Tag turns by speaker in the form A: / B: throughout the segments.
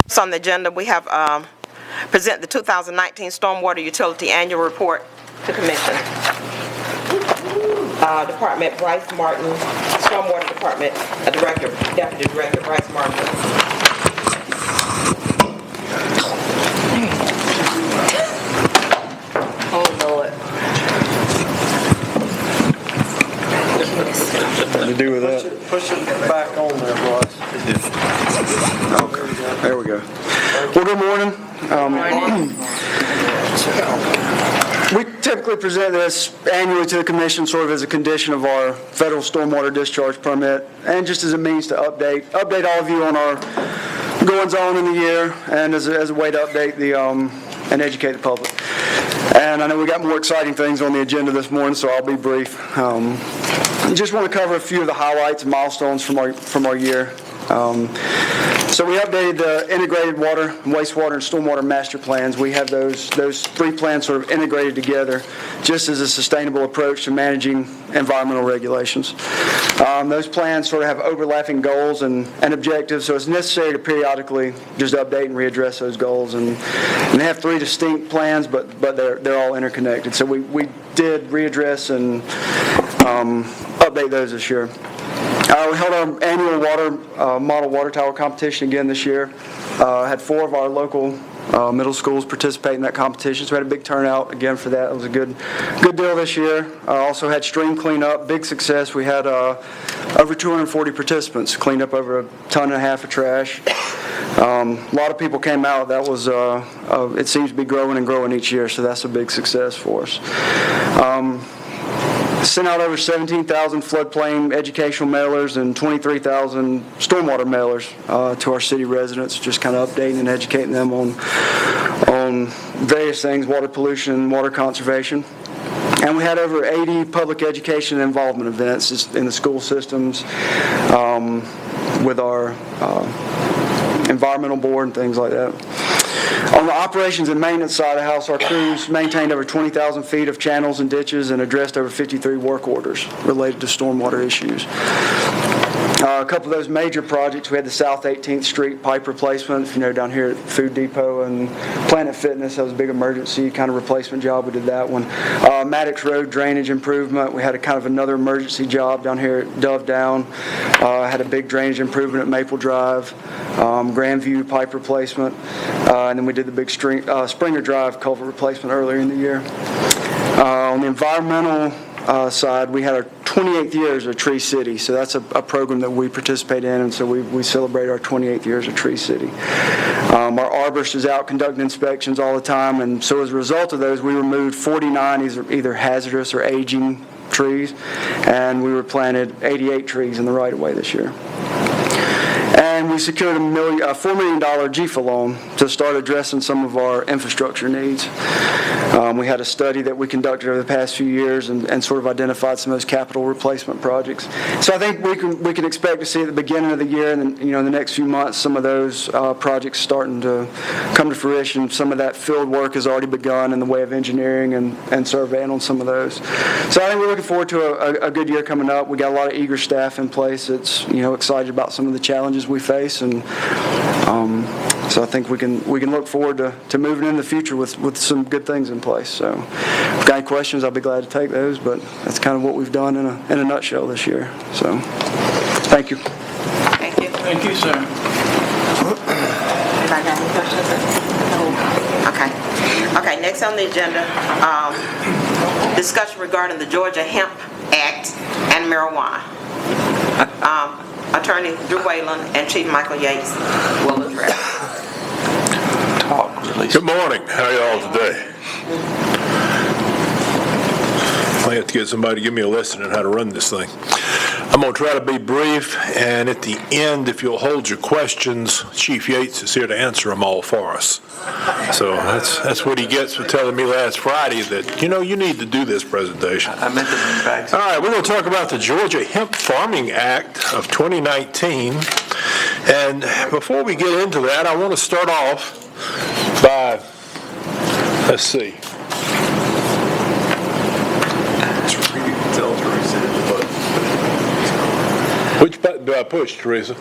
A: So on the agenda, we have present the 2019 Stormwater Utility Annual Report to Commission. Department Bryce Martin, Stormwater Department Director, Deputy Director Bryce Martin. Oh Lord.
B: What to do with that?
C: Push it back on there, Bryce.
B: Okay, there we go. Well, good morning. We typically present this annually to the Commission sort of as a condition of our federal stormwater discharge permit and just as a means to update all of you on our goings-on in the year and as a way to update the and educate the public. And I know we got more exciting things on the agenda this morning, so I'll be brief. Just want to cover a few of the highlights and milestones from our year. So we updated the integrated water, wastewater, and stormwater master plans. We have those three plans sort of integrated together just as a sustainable approach to managing environmental regulations. Those plans sort of have overlapping goals and objectives, so it's necessary to periodically just update and readdress those goals. And they have three distinct plans, but they're all interconnected. So we did readdress and update those this year. We held our annual model water tower competition again this year. Had 4 of our local middle schools participate in that competition, so we had a big turnout again for that. It was a good deal this year. Also had stream cleanup, big success. We had over 240 participants, cleaned up over 1.5 tons of trash. A lot of people came out. That was it seems to be growing and growing each year, so that's a big success for us. Sent out over 17,000 floodplain educational mailers and 23,000 stormwater mailers to our city residents, just kind of updating and educating them on various things, water pollution, water conservation. And we had over 80 public education and involvement events in the school systems with our environmental board and things like that. On the operations and maintenance side of the house, our crews maintained over 20,000 feet of channels and ditches and addressed over 53 work orders related to stormwater issues. A couple of those major projects, we had the South 18th Street pipe replacement, down here at Food Depot and Planet Fitness. That was a big emergency kind of replacement job. We did that one. Maddox Road drainage improvement. We had a kind of another emergency job down here at Dove Down. Had a big drainage improvement at Maple Drive. Grandview pipe replacement. And then we did the big Springer Drive culvert replacement earlier in the year. On the environmental side, we had our 28th year as a Tree City, so that's a program that we participate in, and so we celebrate our 28th year as a Tree City. Our arborist is out conducting inspections all the time, and so as a result of those, we removed 49 either hazardous or aging trees, and we replanted 88 trees in the right-of-way this year. And we secured a $4 million GFA loan to start addressing some of our infrastructure needs. We had a study that we conducted over the past few years and sort of identified some of those capital replacement projects. So I think we can expect to see at the beginning of the year and then, in the next few months, some of those projects starting to come to fruition. Some of that field work has already begun in the way of engineering and surveying on some of those. So I think we're looking forward to a good year coming up. We got a lot of eager staff in place that's excited about some of the challenges we face, and so I think we can look forward to moving in the future with some good things in place. So if you've got any questions, I'll be glad to take those, but that's kind of what we've done in a nutshell this year. So thank you.
A: Thank you.
C: Thank you, sir.
A: Anybody got any questions? No. Okay, next on the agenda, discussion regarding the Georgia Hemp Act and marijuana. Attorney Drew Whalen and Chief Michael Yates will address.
D: Good morning. How are y'all today? I have to get somebody to give me a lesson on how to run this thing. I'm going to try to be brief, and at the end, if you'll hold your questions, Chief Yates is here to answer them all for us. So that's what he gets for telling me last Friday that, you need to do this presentation.
C: I meant to bring back.
D: All right, we're going to talk about the Georgia Hemp Farming Act of 2019. And before we get into that, I want to start off by, let's see. Which button do I push, Teresa?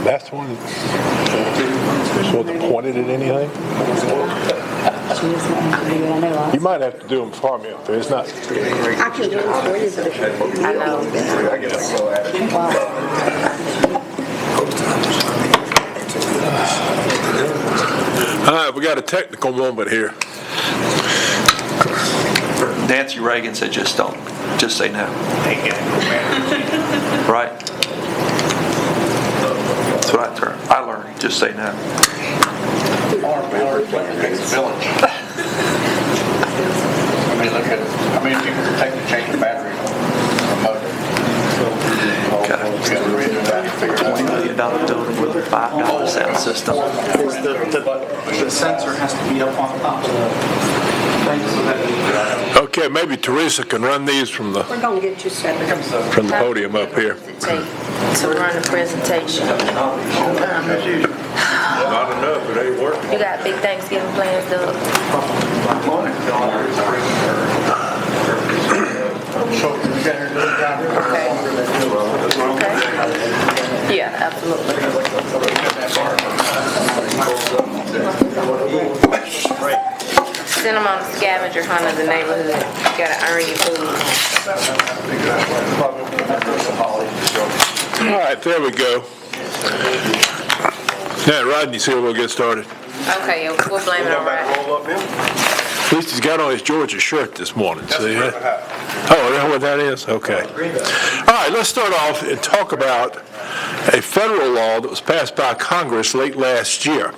D: That's one that wasn't pointed at anything. You might have to do them for me up there. It's not.
E: I can do it for you, but if I know.
D: All right, we got a technical moment here.
C: Nancy Reagan said, just say no. Right? That's what I learned, just say no.
F: I mean, look at how many people can take to change the battery on a motor.
C: $20 million building with a $5 sound system.
F: The sensor has to be up on top of the thing so that.
D: Okay, maybe Teresa can run these from the
E: We're going to get you set up.
D: podium up here.
G: To run a presentation.
D: Not enough, it ain't working.
G: You got big Thanksgiving plans, Doug? Okay. Yeah, absolutely. Send them on a scavenger hunt of the neighborhood. You gotta earn your food.
D: All right, there we go. Now, Rodney's here, we'll get started.
G: Okay, we'll blame it on Rodney.
D: At least he's got on his Georgia shirt this morning, see that? Oh, is that what that is? Okay. All right, let's start off and talk about a federal law that was passed by Congress late last year.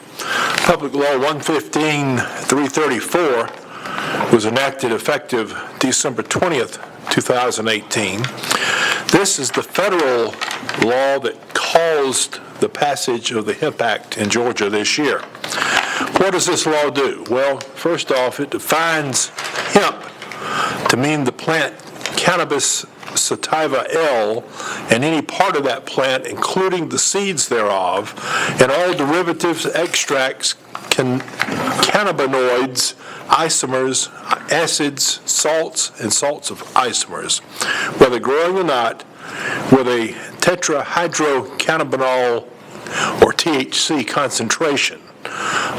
D: Public Law 115-334 was enacted effective December 20th, 2018. This is the federal law that caused the passage of the Hemp Act in Georgia this year. What does this law do? Well, first off, it defines hemp to mean the plant Cannabis sativa L and any part of that plant, including the seeds thereof, and all derivatives, extracts, cannabinoids, isomers, acids, salts, and salts of isomers, whether growing or not, with a tetrahydrocannabinol or THC concentration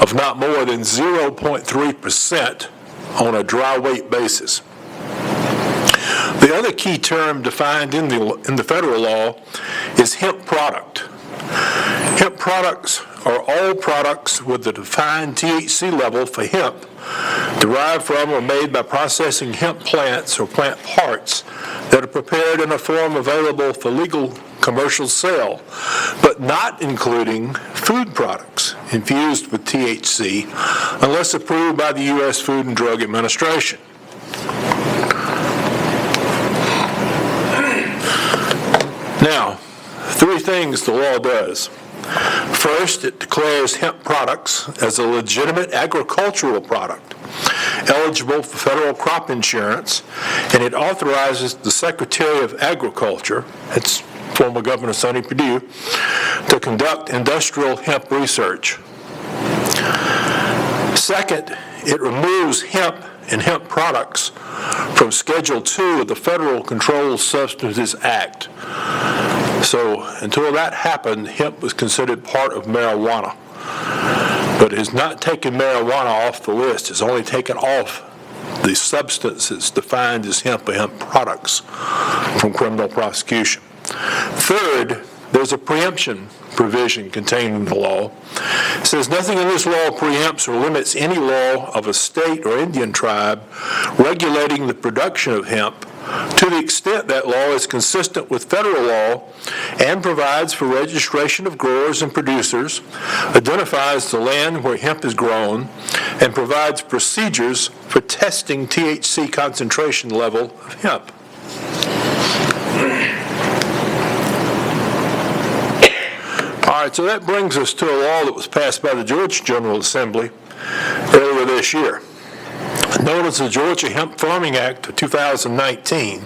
D: of not more than 0.3% on a dry weight basis. The other key term defined in the federal law is hemp product. Hemp products are all products with the defined THC level for hemp derived from or made by processing hemp plants or plant parts that are prepared in a form available for legal commercial sale, but not including food products infused with THC unless approved by the U.S. Food and Drug Administration. Now, three things the law does. First, it declares hemp products as a legitimate agricultural product, eligible for federal crop insurance, and it authorizes the Secretary of Agriculture, it's former Governor Sonny Perdue, to conduct industrial hemp research. Second, it removes hemp and hemp products from Schedule 2 of the Federal Controlled Substances Act. So until that happened, hemp was considered part of marijuana. But it has not taken marijuana off the list. It's only taken off the substances defined as hemp or hemp products from criminal prosecution. Third, there's a preemption provision contained in the law. It says nothing in this law preempts or limits any law of a state or Indian tribe regulating the production of hemp to the extent that law is consistent with federal law and provides for registration of growers and producers, identifies the land where hemp is grown, and provides procedures for testing THC concentration level of hemp. All right, so that brings us to a law that was passed by the Georgia General Assembly earlier this year, known as the Georgia Hemp Farming Act of 2019.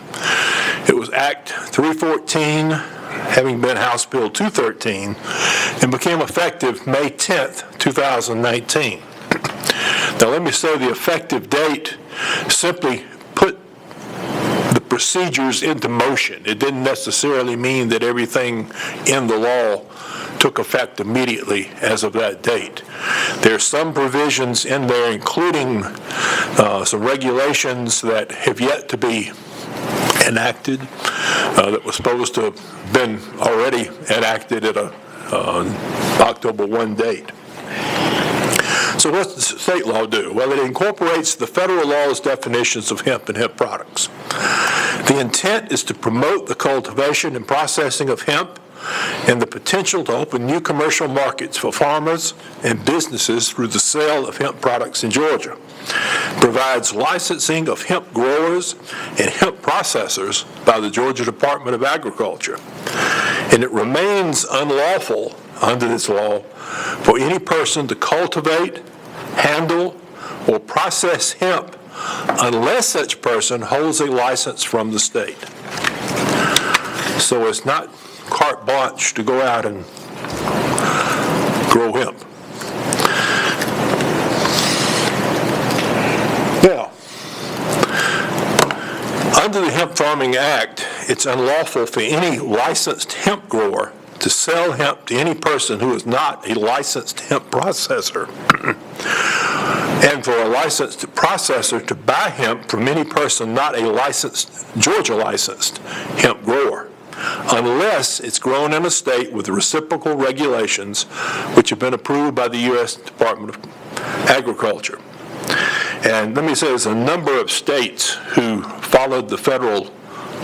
D: It was Act 314, having been House Bill 213, and became effective May 10th, 2019. Now let me say the effective date simply put the procedures into motion. It didn't necessarily mean that everything in the law took effect immediately as of that date. There's some provisions in there, including some regulations that have yet to be enacted, that was supposed to have been already enacted at a October 1 date. So what does the state law do? Well, it incorporates the federal law's definitions of hemp and hemp products. The intent is to promote the cultivation and processing of hemp and the potential to open new commercial markets for farmers and businesses through the sale of hemp products in Georgia. Provides licensing of hemp growers and hemp processors by the Georgia Department of Agriculture. And it remains unlawful under this law for any person to cultivate, handle, or process hemp unless such person holds a license from the state. So it's not carte blanche to go out and grow hemp. Now, under the Hemp Farming Act, it's unlawful for any licensed hemp grower to sell hemp to any person who is not a licensed hemp processor, and for a licensed processor to buy hemp from any person not a licensed, Georgia licensed hemp grower, unless it's grown in a state with reciprocal regulations which have been approved by the U.S. Department of Agriculture. And let me say, there's a number of states who followed the federal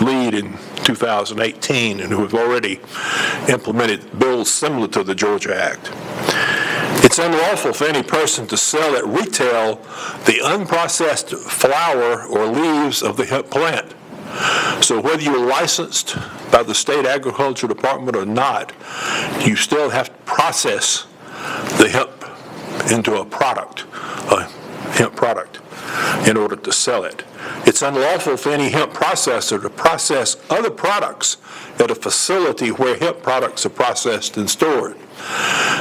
D: lead in 2018 and who have already implemented bills similar to the Georgia Act. It's unlawful for any person to sell at retail the unprocessed flower or leaves of the hemp plant. So whether you're licensed by the state agriculture department or not, you still have to process the hemp into a product, a hemp product, in order to sell it. It's unlawful for any hemp processor to process other products at a facility where hemp products are processed and stored.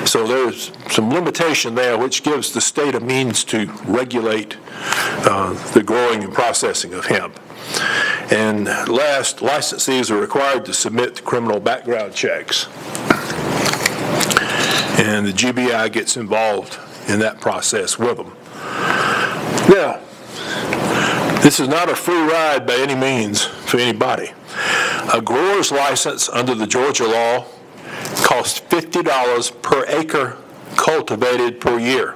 D: So there's some limitation there which gives the state a means to regulate the growing and processing of hemp. And last, licensees are required to submit criminal background checks. And the GBI gets involved in that process with them. Now, this is not a free ride by any means for anybody. A grower's license under the Georgia law costs $50 per acre cultivated per year.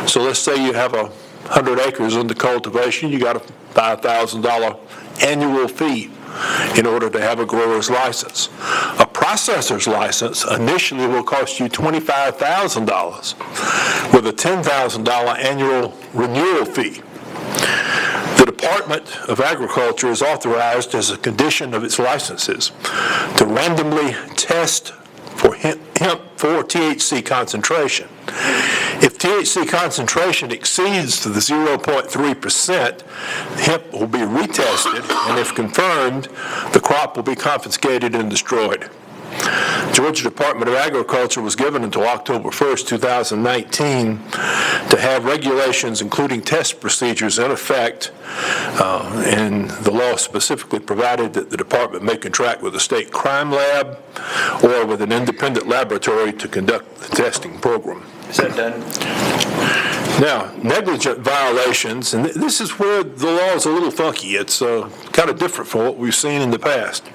D: So let's say you have 100 acres under cultivation, you got a $5,000 annual fee in order to have a grower's license. A processor's license initially will cost you $25,000 with a $10,000 annual renewal fee. The Department of Agriculture is authorized as a condition of its licenses to randomly test for hemp for THC concentration. If THC concentration exceeds the 0.3%, hemp will be retested, and if confirmed, the crop will be confiscated and destroyed. Georgia Department of Agriculture was given until October 1st, 2019 to have regulations including test procedures in effect, and the law specifically provided that the department may contract with a state crime lab or with an independent laboratory to conduct the testing program.
C: Is that done?
D: Now, negligent violations, and this is where the law is a little funky. It's kind of different from what we've seen in the past.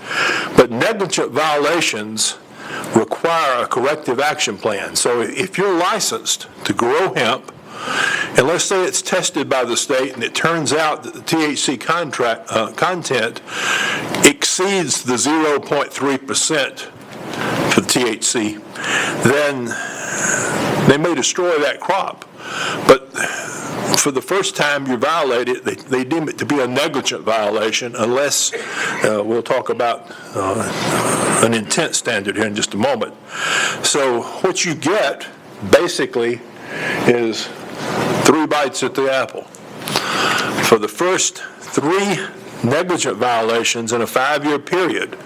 D: But negligent violations require a corrective action plan. So if you're licensed to grow hemp, and let's say it's tested by the state and it turns out that the THC content exceeds the 0.3% for the THC, then they may destroy that crop. But for the first time you violate it, they deem it to be a negligent violation unless, we'll talk about an intent standard here in just a moment. So what you get basically is 3 bites at the apple. For the first 3 negligent violations in a 5-year period,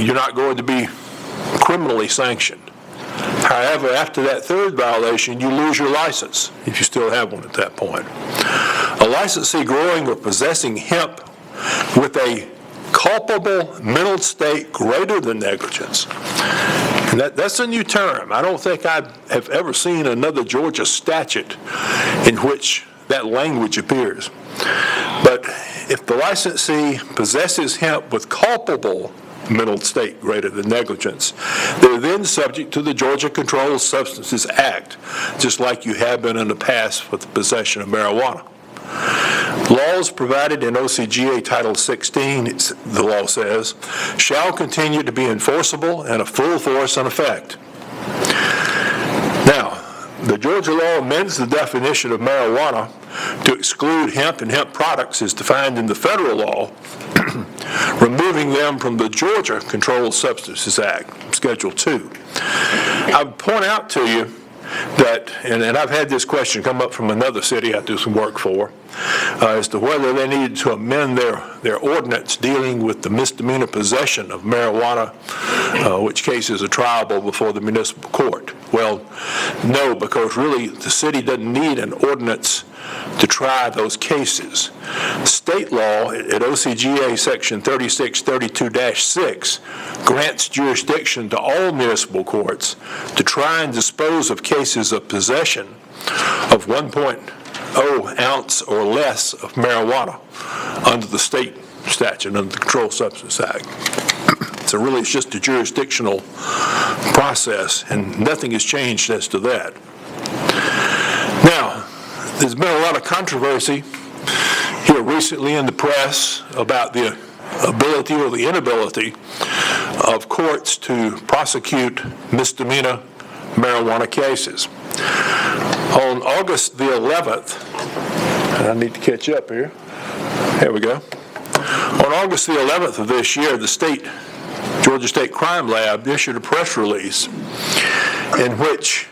D: you're not going to be criminally sanctioned. However, after that 3rd violation, you lose your license, if you still have one at that point. A licensee growing or possessing hemp with a culpable mental state greater than negligence And that's a new term. I don't think I have ever seen another Georgia statute in which that language appears. But if the licensee possesses hemp with culpable mental state greater than negligence, they're then subject to the Georgia Controlled Substances Act, just like you have been in the past with the possession of marijuana. Laws provided in OCGA Title 16, the law says, shall continue to be enforceable and of full force and effect. Now, the Georgia law amends the definition of marijuana to exclude hemp and hemp products as defined in the federal law, removing them from the Georgia Controlled Substances Act, Schedule 2. I would point out to you that, and I've had this question come up from another city I do some work for, as to whether they needed to amend their ordinance dealing with the misdemeanor possession of marijuana, which cases are triable before the municipal court. Well, no, because really the city doesn't need an ordinance to try those cases. State law at OCGA Section 3632-6 grants jurisdiction to all municipal courts to try and dispose of cases of possession of 1.0 ounce or less of marijuana under the state statute, under the Controlled Substance Act. So really it's just a jurisdictional process, and nothing has changed as to that. Now, there's been a lot of controversy here recently in the press about the ability or the inability of courts to prosecute misdemeanor marijuana cases. On August the 11th, and I need to catch up here. Here we go. On August the 11th of this year, the Georgia State Crime Lab issued a press release in which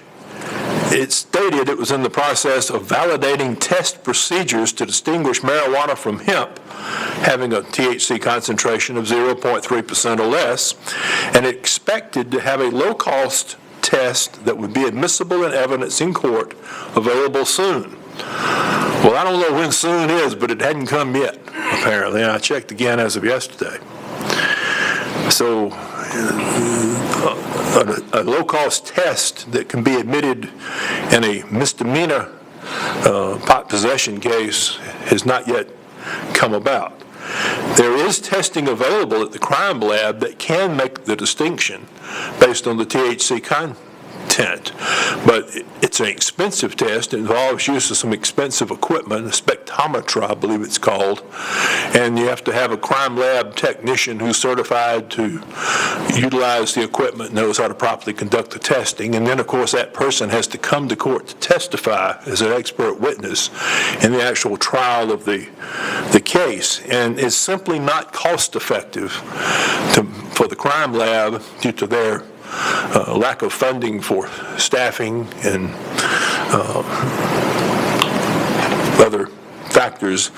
D: it stated it was in the process of validating test procedures to distinguish marijuana from hemp having a THC concentration of 0.3% or less, and it expected to have a low-cost test that would be admissible in evidence in court available soon. Well, I don't know when soon is, but it hadn't come yet, apparently, and I checked again as of yesterday. So a low-cost test that can be admitted in a misdemeanor pot possession case has not yet come about. There is testing available at the crime lab that can make the distinction based on the THC content, but it's an expensive test. It involves use of some expensive equipment, a spectrometer, I believe it's called, and you have to have a crime lab technician who's certified to utilize the equipment, knows how to properly conduct the testing, and then, of course, that person has to come to court to testify as an expert witness in the actual trial of the case, and it's simply not cost-effective for the crime lab due to their lack of funding for staffing and other factors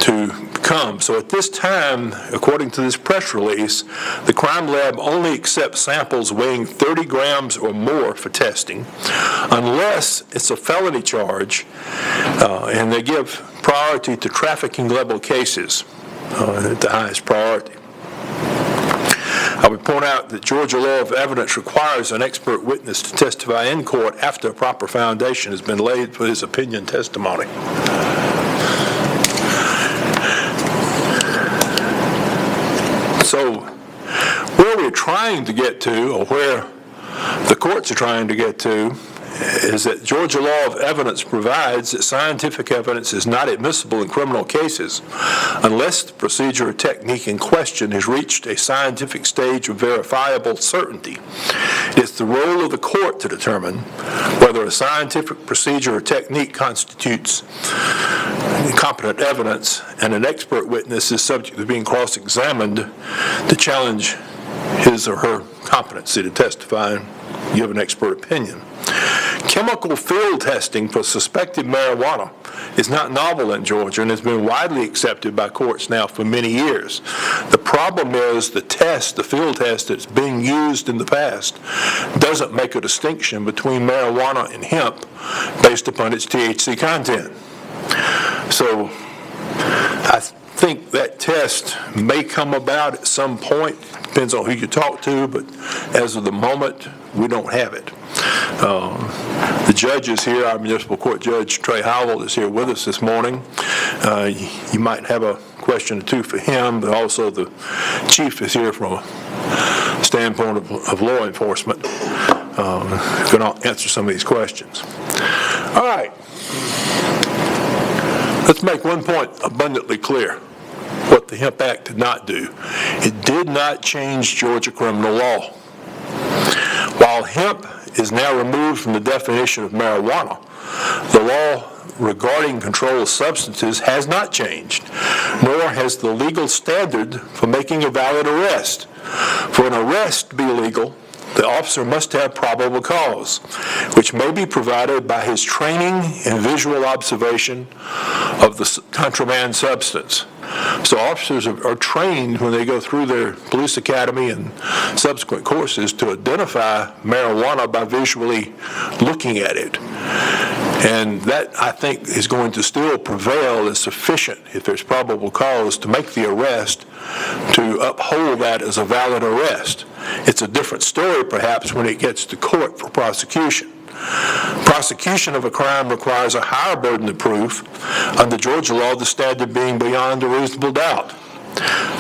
D: to come. So at this time, according to this press release, the crime lab only accepts samples weighing 30 grams or more for testing, unless it's a felony charge, and they give priority to trafficking level cases at the highest priority. I would point out that Georgia law of evidence requires an expert witness to testify in court after a proper foundation has been laid for his opinion testimony. So where we're trying to get to, or where the courts are trying to get to, is that Georgia law of evidence provides that scientific evidence is not admissible in criminal cases unless the procedure or technique in question has reached a scientific stage of verifiable certainty. It's the role of the court to determine whether a scientific procedure or technique constitutes competent evidence, and an expert witness is subject to being cross-examined to challenge his or her competency to testify and give an expert opinion. Chemical field testing for suspected marijuana is not novel in Georgia and has been widely accepted by courts now for many years. The problem is the field test that's being used in the past doesn't make a distinction between marijuana and hemp based upon its THC content. So I think that test may come about at some point, depends on who you talk to, but as of the moment, we don't have it. The judge is here, our municipal court judge, Trey Howell, is here with us this morning. You might have a question or two for him, but also the chief is here from a standpoint of law enforcement. Going to answer some of these questions. All right. Let's make one point abundantly clear. What the Hemp Act did not do. It did not change Georgia criminal law. While hemp is now removed from the definition of marijuana, the law regarding controlled substances has not changed, nor has the legal standard for making a valid arrest. For an arrest to be legal, the officer must have probable cause, which may be provided by his training and visual observation of the contraband substance. So officers are trained when they go through their police academy and subsequent courses to identify marijuana by visually looking at it. And that, I think, is going to still prevail as sufficient, if there's probable cause, to make the arrest, to uphold that as a valid arrest. It's a different story, perhaps, when it gets to court for prosecution. Prosecution of a crime requires a higher burden of proof, under Georgia law, the standard being beyond a reasonable doubt.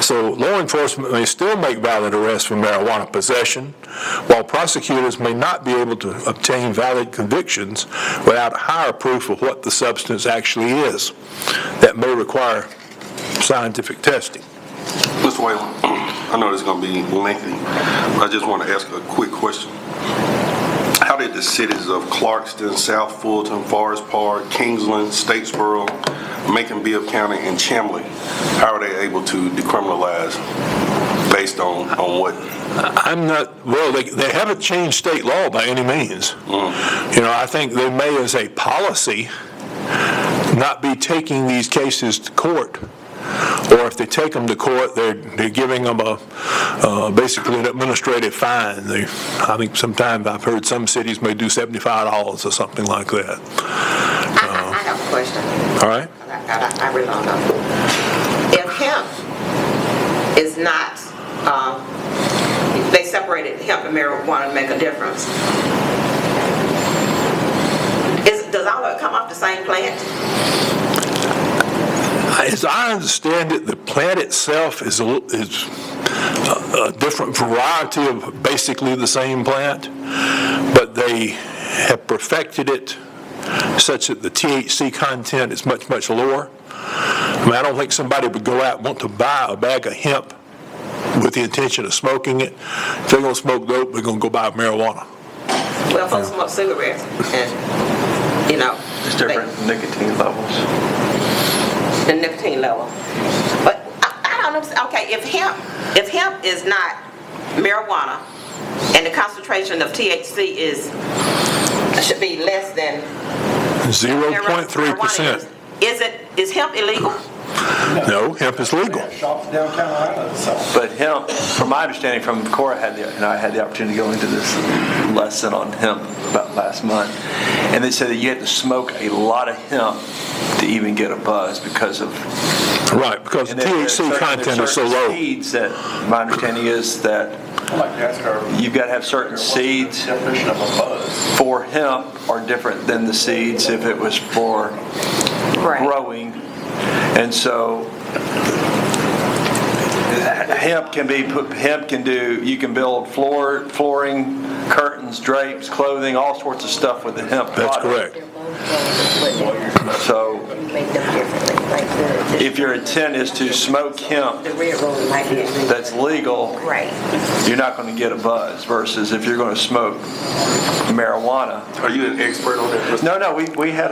D: So law enforcement may still make valid arrests for marijuana possession, while prosecutors may not be able to obtain valid convictions without higher proof of what the substance actually is. That may require scientific testing.
H: Mr. Whalen, I know this is going to be lengthy, but I just want to ask a quick question. How did the cities of Clarkston, South Fulton, Forest Park, Kingsland, Statesboro, Macon-Bibb County, and Chamblee, how are they able to decriminalize based on what?
D: I'm not, well, they haven't changed state law by any means. You know, I think they may, as a policy, not be taking these cases to court. Or if they take them to court, they're giving them basically an administrative fine. I think sometimes I've heard some cities may do $75 or something like that.
A: I have a question.
D: All right.
A: I really don't know. If hemp is not, they separated hemp and marijuana to make a difference. Does all of it come off the same plant?
D: As I understand it, the plant itself is a different variety of basically the same plant, but they have perfected it such that the THC content is much, much lower. I mean, I don't think somebody would go out and want to buy a bag of hemp with the intention of smoking it. If they're going to smoke dope, they're going to go buy marijuana.
A: Well, folks smoke cigarettes, and, you know.
C: There's different nicotine levels.
A: The nicotine level. But I don't know. Okay, if hemp is not marijuana and the concentration of THC should be less than
D: 0.3%.
A: Is hemp illegal?
D: No, hemp is legal.
C: But hemp, from my understanding from Cora, I had the opportunity to go into this lesson on hemp about last month, and they said that you had to smoke a lot of hemp to even get a buzz because of...
D: Right, because the THC content is so low.
C: Seeds that, my understanding is that you've got to have certain seeds for hemp are different than the seeds if it was for growing. And so you can build flooring, curtains, drapes, clothing, all sorts of stuff with the hemp
D: That's
C: product.
D: correct.
C: So if your intent is to smoke hemp that's legal, you're not going to get a buzz, versus if you're going to smoke marijuana.
H: Are you an expert on that?
C: No, we had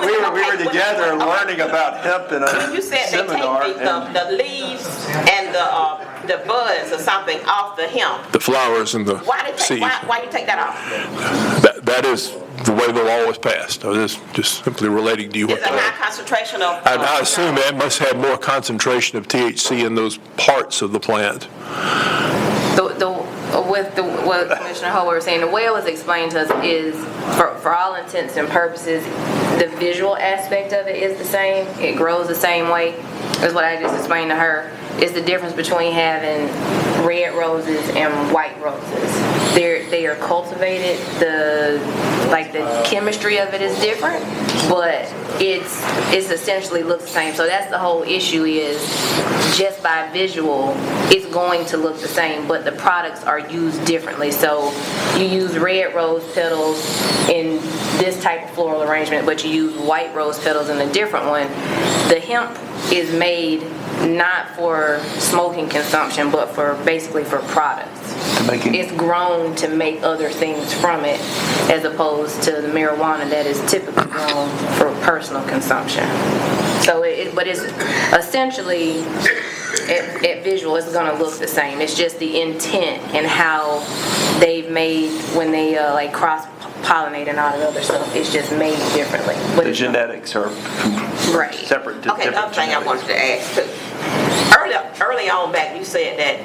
C: we were together learning about hemp in a
A: You said
C: seminar.
A: they take the leaves and the buds or something off the hemp.
D: The flowers and the seeds.
A: Why you take that off?
D: That is the way the law was passed. I was just simply relating to you what
A: Is a high concentration of...
D: I assume that must have more concentration of THC in those parts of the plant.
G: What Commissioner Howard was saying, the way it was explained to us is, for all intents and purposes, the visual aspect of it is the same. It grows the same way. That's what I just explained to her. Is the difference between having red roses and white roses. They are cultivated. The chemistry of it is different, but it's essentially looks the same. So that's the whole issue, is just by visual, it's going to look the same, but the products are used differently. So you use red rose petals in this type of floral arrangement, but you use white rose petals in a different one. The hemp is made not for smoking consumption, but basically for products. It's grown to make other things from it, as opposed to the marijuana that is typically grown for personal consumption. So, but it's essentially, at visual, it's going to look the same. It's just the intent and how they've made when they cross-pollinate and all that other stuff. It's just made differently. But
C: The genetics are
G: right.
C: separate.
A: Okay, the other thing I wanted to ask too. Early on back, you said that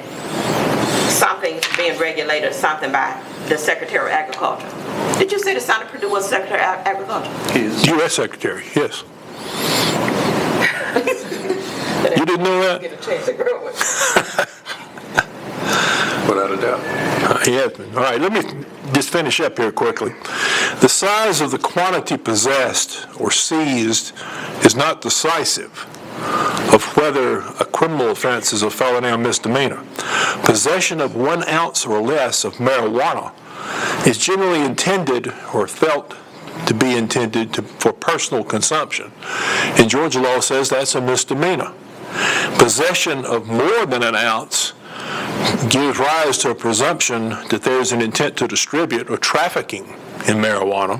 A: something's being regulated, something by the Secretary of Agriculture. Did you say the Senator Perdue was Secretary of Agriculture?
C: He is.
D: U.S. Secretary, yes. You didn't know that?
A: Get a chance to grow it.
H: Without a doubt.
D: He has been. All right, let me just finish up here quickly. The size of the quantity possessed or seized is not decisive of whether a criminal offense is a felony or misdemeanor. Possession of 1 ounce or less of marijuana is generally intended or felt to be intended for personal consumption. And Georgia law says that's a misdemeanor. Possession of more than 1 ounce gives rise to a presumption that there's an intent to distribute or trafficking in marijuana,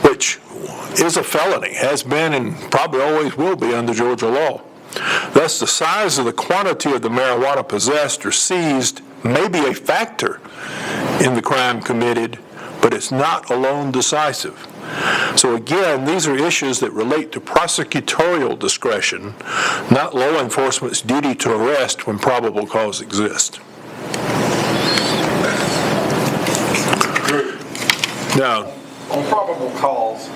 D: which is a felony, has been and probably always will be under Georgia law. Thus, the size of the quantity of the marijuana possessed or seized may be a factor in the crime committed, but it's not alone decisive. So again, these are issues that relate to prosecutorial discretion, not law enforcement's duty to arrest when probable cause exists. Now,
F: On probable cause,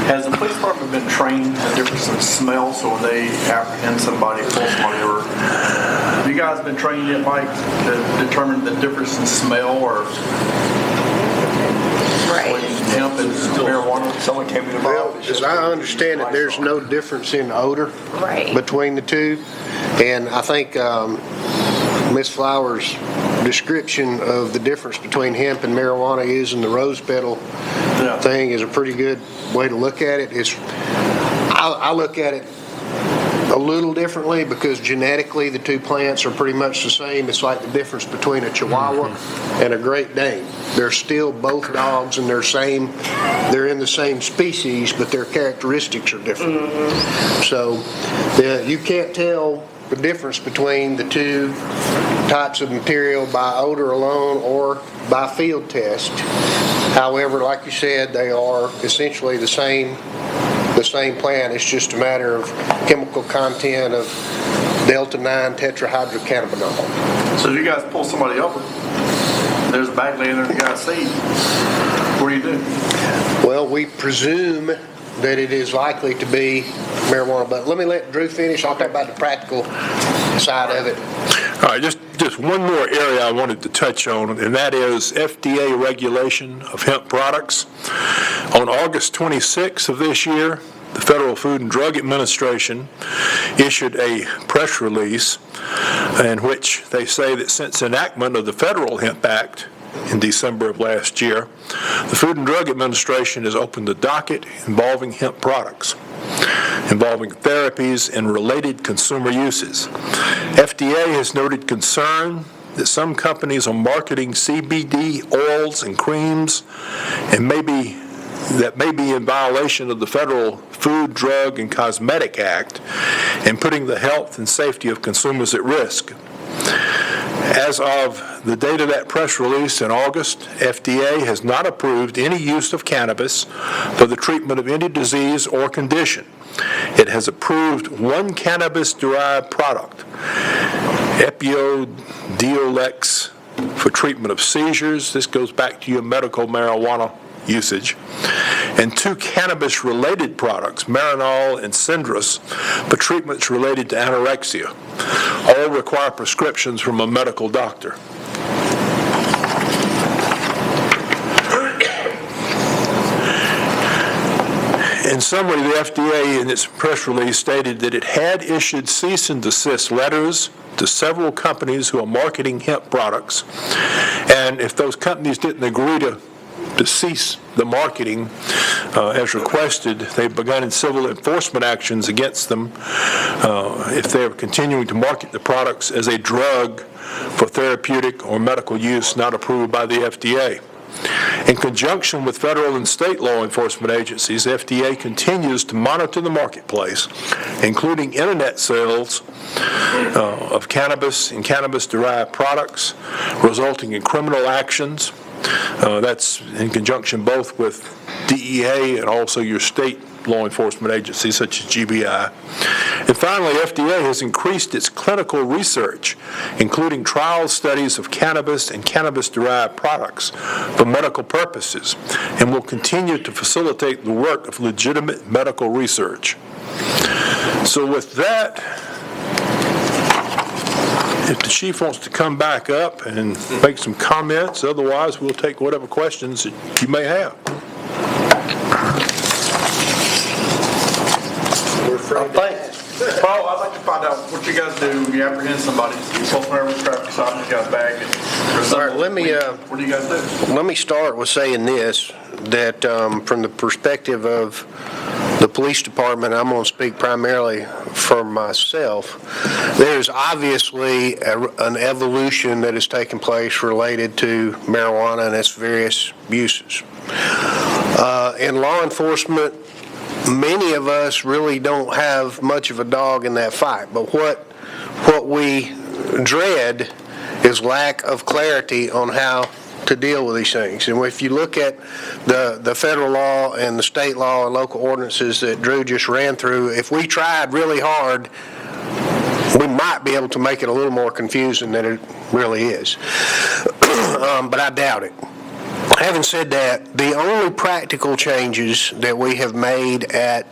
F: has the police department been trained the difference in smell, so when they apprehend somebody, pull somebody over, have you guys been trained yet, Mike, to determine the difference in smell or
G: Right.
F: hemp and marijuana?
C: Someone came to the
I: Well,
C: office.
I: as I understand it, there's no difference in odor
G: Right.
I: between the two. And I think Ms. Flowers' description of the difference between hemp and marijuana is in the rose petal
F: Yeah.
I: thing is a pretty good way to look at it. I look at it a little differently because genetically the two plants are pretty much the same. It's like the difference between a Chihuahua and a Great Dane. They're still both dogs and they're in the same species, but their characteristics are different. So you can't tell the difference between the two types of material by odor alone or by field test. However, like you said, they are essentially the same plant. It's just a matter of chemical content of delta-9 tetrahydrocannabinol.
F: So if you guys pull somebody over, there's a bag laying there in the guy's seat, what do you do?
I: Well, we presume that it is likely to be marijuana, but let me let Drew finish. I'll talk about the practical side of it.
D: all right, just one more area I wanted to touch on, and that is FDA regulation of hemp products. On August 26th of this year, the Federal Food and Drug Administration issued a press release in which they say that since enactment of the Federal Hemp Act in December of last year, the Food and Drug Administration has opened a docket involving hemp products, involving therapies and related consumer uses. FDA has noted concern that some companies are marketing CBD oils and creams and may be in violation of the Federal Food, Drug, and Cosmetic Act and putting the health and safety of consumers at risk. As of the date of that press release in August, FDA has not approved any use of cannabis for the treatment of any disease or condition. It has approved one cannabis-derived product, Epidiolex, for treatment of seizures. This goes back to your medical marijuana usage, and 2 cannabis-related products, Marinol and Cindrus, for treatments related to anorexia. All require prescriptions from a medical doctor. In summary, the FDA in its press release stated that it had issued cease and desist letters to several companies who are marketing hemp products, and if those companies didn't agree to cease the marketing as requested, they've begun civil enforcement actions against them if they are continuing to market the products as a drug for therapeutic or medical use not approved by the FDA. In conjunction with federal and state law enforcement agencies, FDA continues to monitor the marketplace, including internet sales of cannabis and cannabis-derived products, resulting in criminal actions. That's in conjunction both with DEA and also your state law enforcement agencies such as GBI. And finally, FDA has increased its clinical research, including trial studies of cannabis and cannabis-derived products for medical purposes, and will continue to facilitate the work of legitimate medical research. So with that, if the chief wants to come back up and make some comments, otherwise we'll take whatever questions that you may have.
F: Paul, I'd like to find out what you guys do when you apprehend somebody, you pull them over the traffic stop, and you got a bag, and
I: All right, let me,
F: what do you guys do?
I: let me start with saying this, that from the perspective of the police department, I'm going to speak primarily for myself. There's obviously an evolution that has taken place related to marijuana and its various uses. In law enforcement, many of us really don't have much of a dog in that fight, but what we dread is lack of clarity on how to deal with these things. And if you look at the federal law and the state law and local ordinances that Drew just ran through, if we tried really hard, we might be able to make it a little more confusing than it really is. But I doubt it. Having said that, the only practical changes that we have made at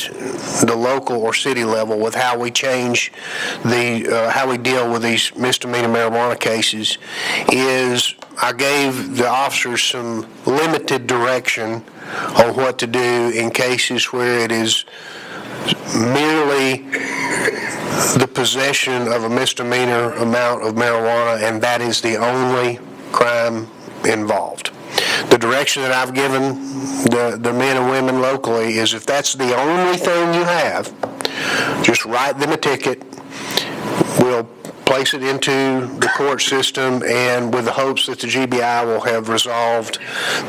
I: the local or city level with how we change how we deal with these misdemeanor marijuana cases is I gave the officers some limited direction on what to do in cases where it is merely the possession of a misdemeanor amount of marijuana, and that is the only crime involved. The direction that I've given the men and women locally is if that's the only thing you have, just write them a ticket. We'll place it into the court system, and with the hopes that the GBI will have resolved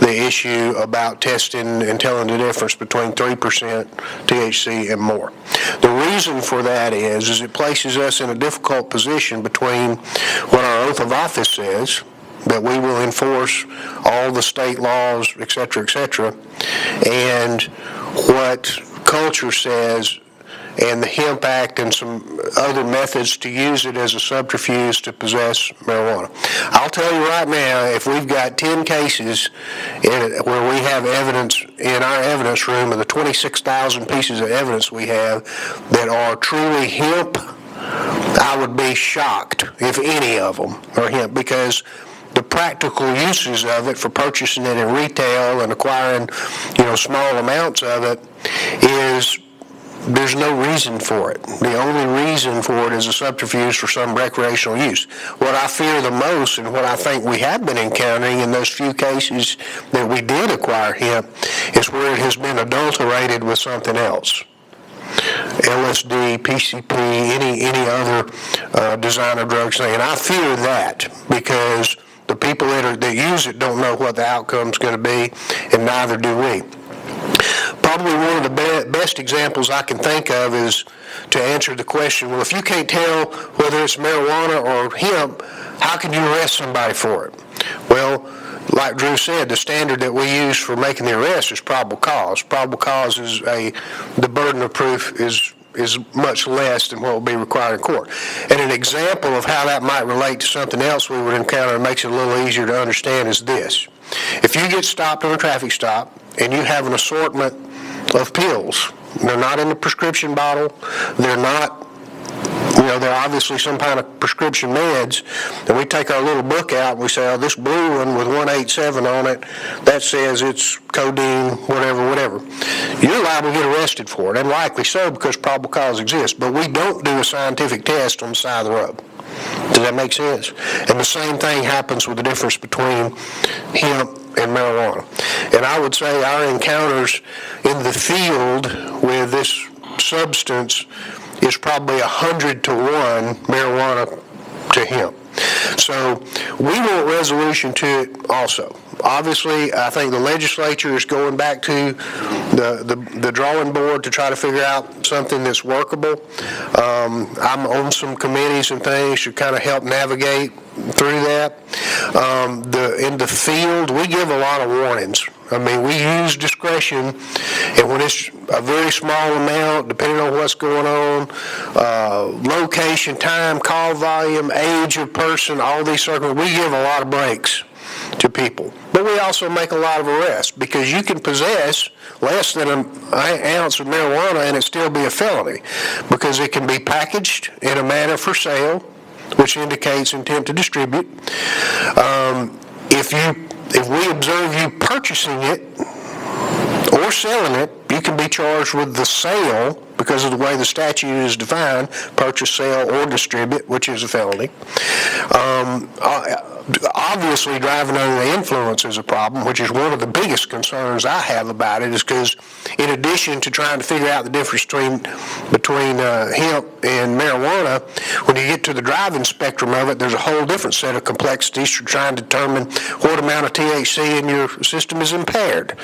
I: the issue about testing and telling the difference between 3% THC and more. The reason for that is it places us in a difficult position between what our oath of office says, that we will enforce all the state laws, et cetera, and what culture says, and the Hemp Act and some other methods to use it as a subterfuge to possess marijuana. I'll tell you right now, if we've got 10 cases where we have evidence in our evidence room of the 26,000 pieces of evidence we have that are truly hemp, I would be shocked if any of them are hemp, because the practical uses of it for purchasing it in retail and acquiring, small amounts of it is there's no reason for it. The only reason for it is a subterfuge for some recreational use. What I fear the most, and what I think we have been encountering in those few cases that we did acquire hemp, is where it has been adulterated with something else. LSD, PCP, any other designer drugs thing. And I fear that because the people that use it don't know what the outcome's going to be, and neither do we. Probably one of the best examples I can think of is to answer the question, well, if you can't tell whether it's marijuana or hemp, how can you arrest somebody for it? Well, like Drew said, the standard that we use for making the arrest is probable cause. Probable cause is the burden of proof is much less than what will be required in court. And an example of how that might relate to something else we would encounter and makes it a little easier to understand is this. If you get stopped on a traffic stop and you have an assortment of pills. They're not in the prescription bottle. They're not, they're obviously some kind of prescription meds, and we take our little book out and we say, oh, this blue one with 187 on it, that says it's codeine, whatever. You're liable to get arrested for it, and likely so because probable cause exists, but we don't do a scientific test on the side of the road. Does that make sense? And the same thing happens with the difference between hemp and marijuana. And I would say our encounters in the field with this substance is probably 100 to 1 marijuana to hemp. So we want resolution to it also. Obviously, I think the legislature is going back to the drawing board to try to figure out something that's workable. I'm on some committees and things to kind of help navigate through that. In the field, we give a lot of warnings. I mean, we use discretion, and when it's a very small amount, depending on what's going on, location, time, call volume, age of person, all these circumstances, we give a lot of breaks to people. But we also make a lot of arrests, because you can possess less than an ounce of marijuana and it still be a felony, because it can be packaged in a manner for sale, which indicates intent to distribute. If we observe you purchasing it or selling it, you can be charged with the sale because of the way the statute is defined, purchase, sale, or distribute, which is a felony. Obviously, driving under the influence is a problem, which is one of the biggest concerns I have about it, is because in addition to trying to figure out the difference between hemp and marijuana, when you get to the driving spectrum of it, there's a whole different set of complexities for trying to determine what amount of THC in your system is impaired.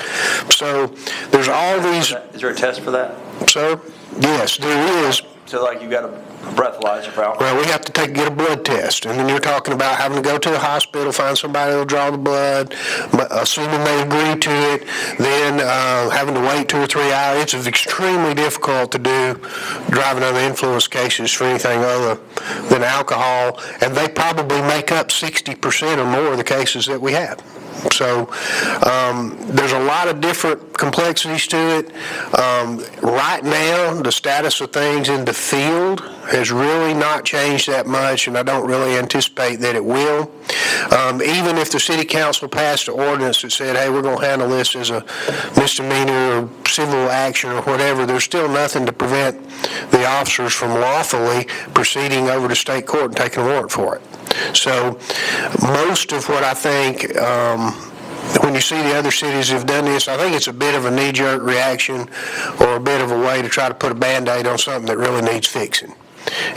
I: So there's all these...
C: Is there a test for that?
I: Sir? Yes, there is.
C: So like you got a breathalyzer for alcohol?
I: Well, we have to get a blood test, and then you're talking about having to go to the hospital, find somebody that'll draw the blood, assuming they agree to it, then having to wait 2 or 3 hours. It's extremely difficult to do driving under the influence cases for anything other than alcohol, and they probably make up 60% or more of the cases that we have. So there's a lot of different complexities to it. Right now, the status of things in the field has really not changed that much, and I don't really anticipate that it will. Even if the city council passed an ordinance that said, hey, we're going to handle this as a misdemeanor or civil action or whatever, there's still nothing to prevent the officers from lawfully proceeding over to state court and taking a warrant for it. So most of what I think, when you see the other cities have done this, I think it's a bit of a knee-jerk reaction or a bit of a way to try to put a Band-Aid on something that really needs fixing.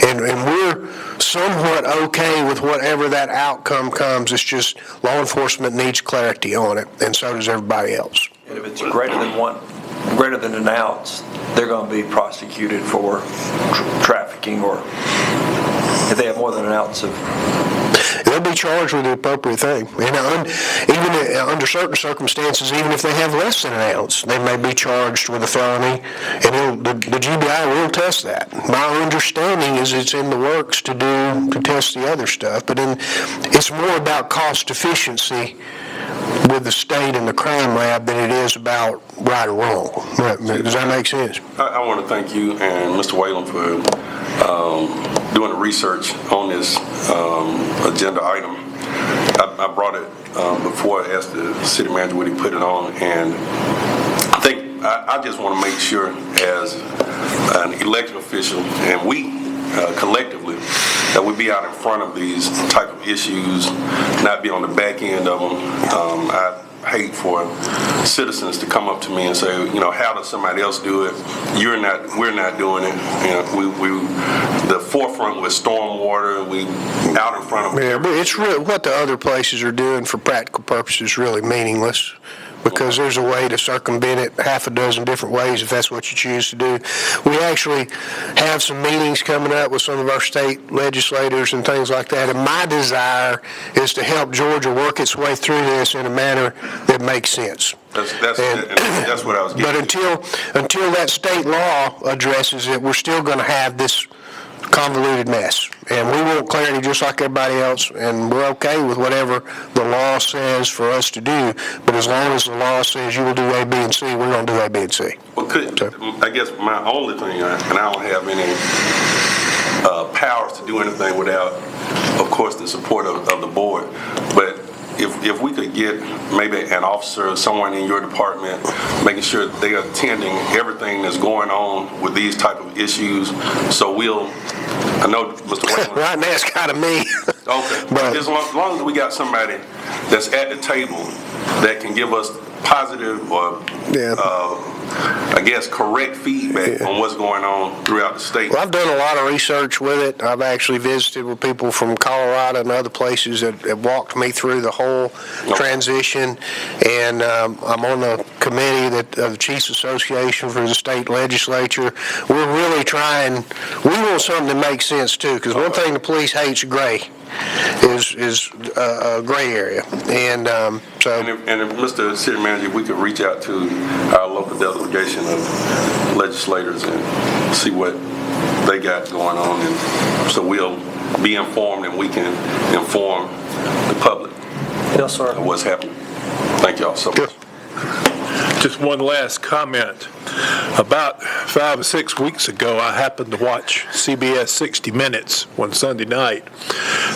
I: And we're somewhat okay with whatever that outcome comes. It's just law enforcement needs clarity on it, and so does everybody else.
C: And if it's greater than an ounce, they're going to be prosecuted for trafficking, or if they have more than an ounce of...
I: They'll be charged with the appropriate thing. And even under certain circumstances, even if they have less than an ounce, they may be charged with a felony, and the GBI will test that. My understanding is it's in the works to test the other stuff, but it's more about cost efficiency with the state and the crime lab than it is about right or wrong. Does that make sense?
H: I want to thank you and Mr. Whalen for doing the research on this agenda item. I brought it before I asked the city manager would he put it on, and I think I just want to make sure as an elected official and we collectively that we be out in front of these type of issues, not be on the back end of them. I hate for citizens to come up to me and say, how does somebody else do it? We're not doing it. We the forefront with stormwater. We out in front of.
I: Yeah, but it's really what the other places are doing for practical purposes is really meaningless, because there's a way to circumvent it half a dozen different ways if that's what you choose to do. We actually have some meetings coming up with some of our state legislators and things like that, and my desire is to help Georgia work its way through this in a manner that makes sense.
H: That's what I was getting.
I: But until that state law addresses it, we're still going to have this convoluted mess. And we want clarity just like everybody else, and we're okay with whatever the law says for us to do. But as long as the law says you will do A, B, and C, we're going to do A, B, and C.
H: Well, I guess my only thing, and I don't have any powers to do anything without, of course, the support of the board, but if we could get maybe an officer or someone in your department making sure they are attending everything that's going on with these type of issues, so I know Mr. Wayland.
I: Right now, it's kind of me.
H: Okay, but as long as we got somebody that's at the table that can give us positive or, I guess, correct feedback on what's going on throughout the state.
I: Well, I've done a lot of research with it. I've actually visited with people from Colorado and other places that have walked me through the whole transition. And I'm on the committee of the Chiefs Association for the state legislature. We're really trying. We want something that makes sense too, because one thing the police hates gray. Is a gray area, and so.
H: And if Mr. City Manager, we could reach out to our local delegation of legislators and see what they got going on, and so we'll be informed and we can inform the public.
C: Yes, sir.
H: Of what's happening. Thank y'all so much.
D: Just one last comment. About 5 or 6 weeks ago, I happened to watch CBS 60 Minutes one Sunday night.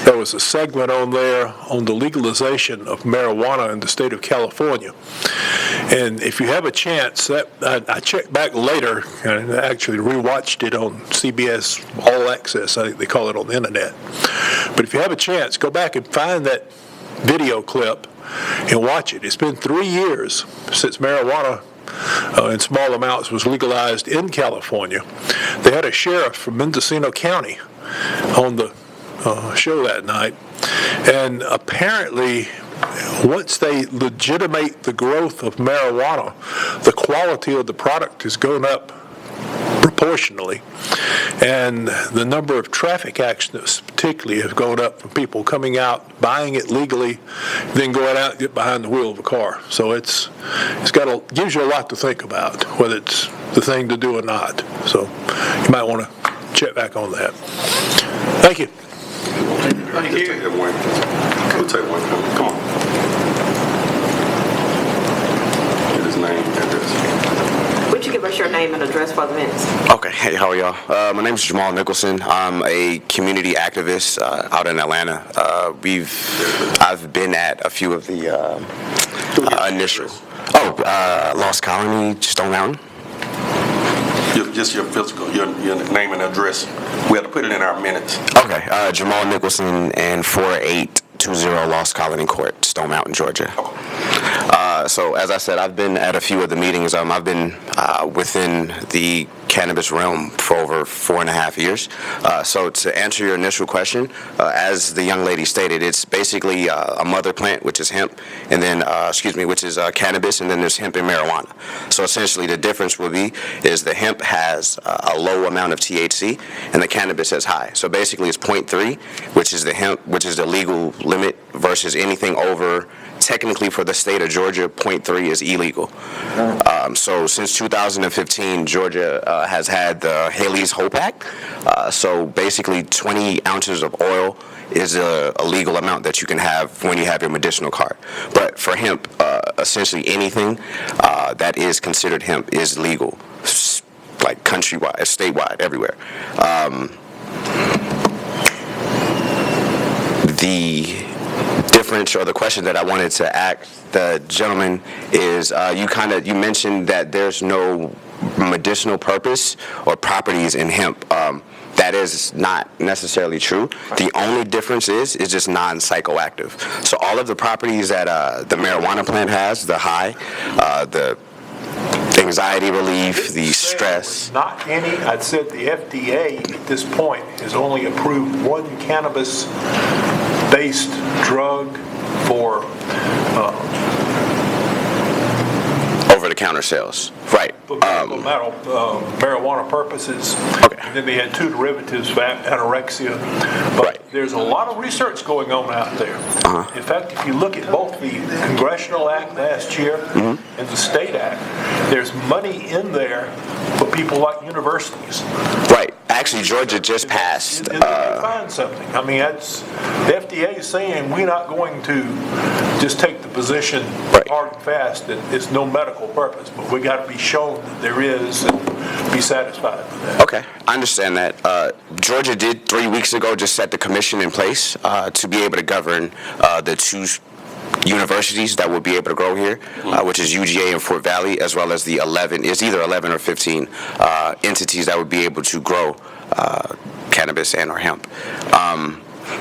D: There was a segment on there on the legalization of marijuana in the state of California. And if you have a chance, I checked back later and actually rewatched it on CBS All Access. I think they call it on the internet. But if you have a chance, go back and find that video clip and watch it. It's been 3 years since marijuana in small amounts was legalized in California. They had a sheriff from Mendocino County on the show that night, and apparently once they legitimate the growth of marijuana, the quality of the product has gone up proportionally, and the number of traffic accidents particularly have gone up from people coming out, buying it legally, then going out and get behind the wheel of a car. So gives you a lot to think about, whether it's the thing to do or not. So you might want to check back on that. Thank you.
H: Thank you. We'll take one. Come on. Get his name and address.
A: Would you give us your name and address for the minutes?
J: Okay, hey, how are y'all? My name is Jamal Nicholson. I'm a community activist out in Atlanta. I've been at a few of the initial. Lost Colony, Stone Mountain.
H: Just your physical, your name and address. We have to put it in our minutes.
J: Okay, Jamal Nicholson and 4820 Lost Colony Court, Stone Mountain, Georgia. So as I said, I've been at a few of the meetings. I've been within the cannabis realm for over 4.5 years. So to answer your initial question, as the young lady stated, it's basically a mother plant, which is hemp, and then, which is cannabis, and then there's hemp and marijuana. So essentially the difference will be is the hemp has a low amount of THC, and the cannabis is high. So basically it's 0.3, which is the hemp, which is the legal limit, versus anything over, technically for the state of Georgia, 0.3 is illegal. So since 2015, Georgia has had the Haley's Hope Act. So basically 20 ounces of oil is a legal amount that you can have when you have your medicinal card. But for hemp, essentially anything that is considered hemp is legal, like countrywide, statewide, everywhere. The difference, or the question that I wanted to ask the gentleman is, you mentioned that there's no medicinal purpose or properties in hemp. That is not necessarily true. The only difference is just non-psychoactive. So all of the properties that the marijuana plant has, the high, the anxiety relief, the stress.
D: Not any. I'd said the FDA at this point has only approved one cannabis-based drug for
J: over-the-counter sales, right?
D: For marijuana purposes.
J: Okay.
D: And then they had two derivatives, anorexia. But
J: Right.
D: there's a lot of research going on out there. In fact, if you look at both the Congressional Act last year and the State Act, there's money in there for people like universities.
J: Right. Actually, Georgia just passed.
D: And they find something. I mean, that's, the FDA is saying we're not going to just take the position
J: Right.
D: hard and fast that it's no medical purpose, but we got to be shown that there is and be satisfied with that.
J: Okay, I understand that. Georgia did 3 weeks ago just set the commission in place to be able to govern the two universities that would be able to grow here, which is UGA and Fort Valley, as well as the 11, it's either 11 or 15 entities that would be able to grow cannabis and or hemp.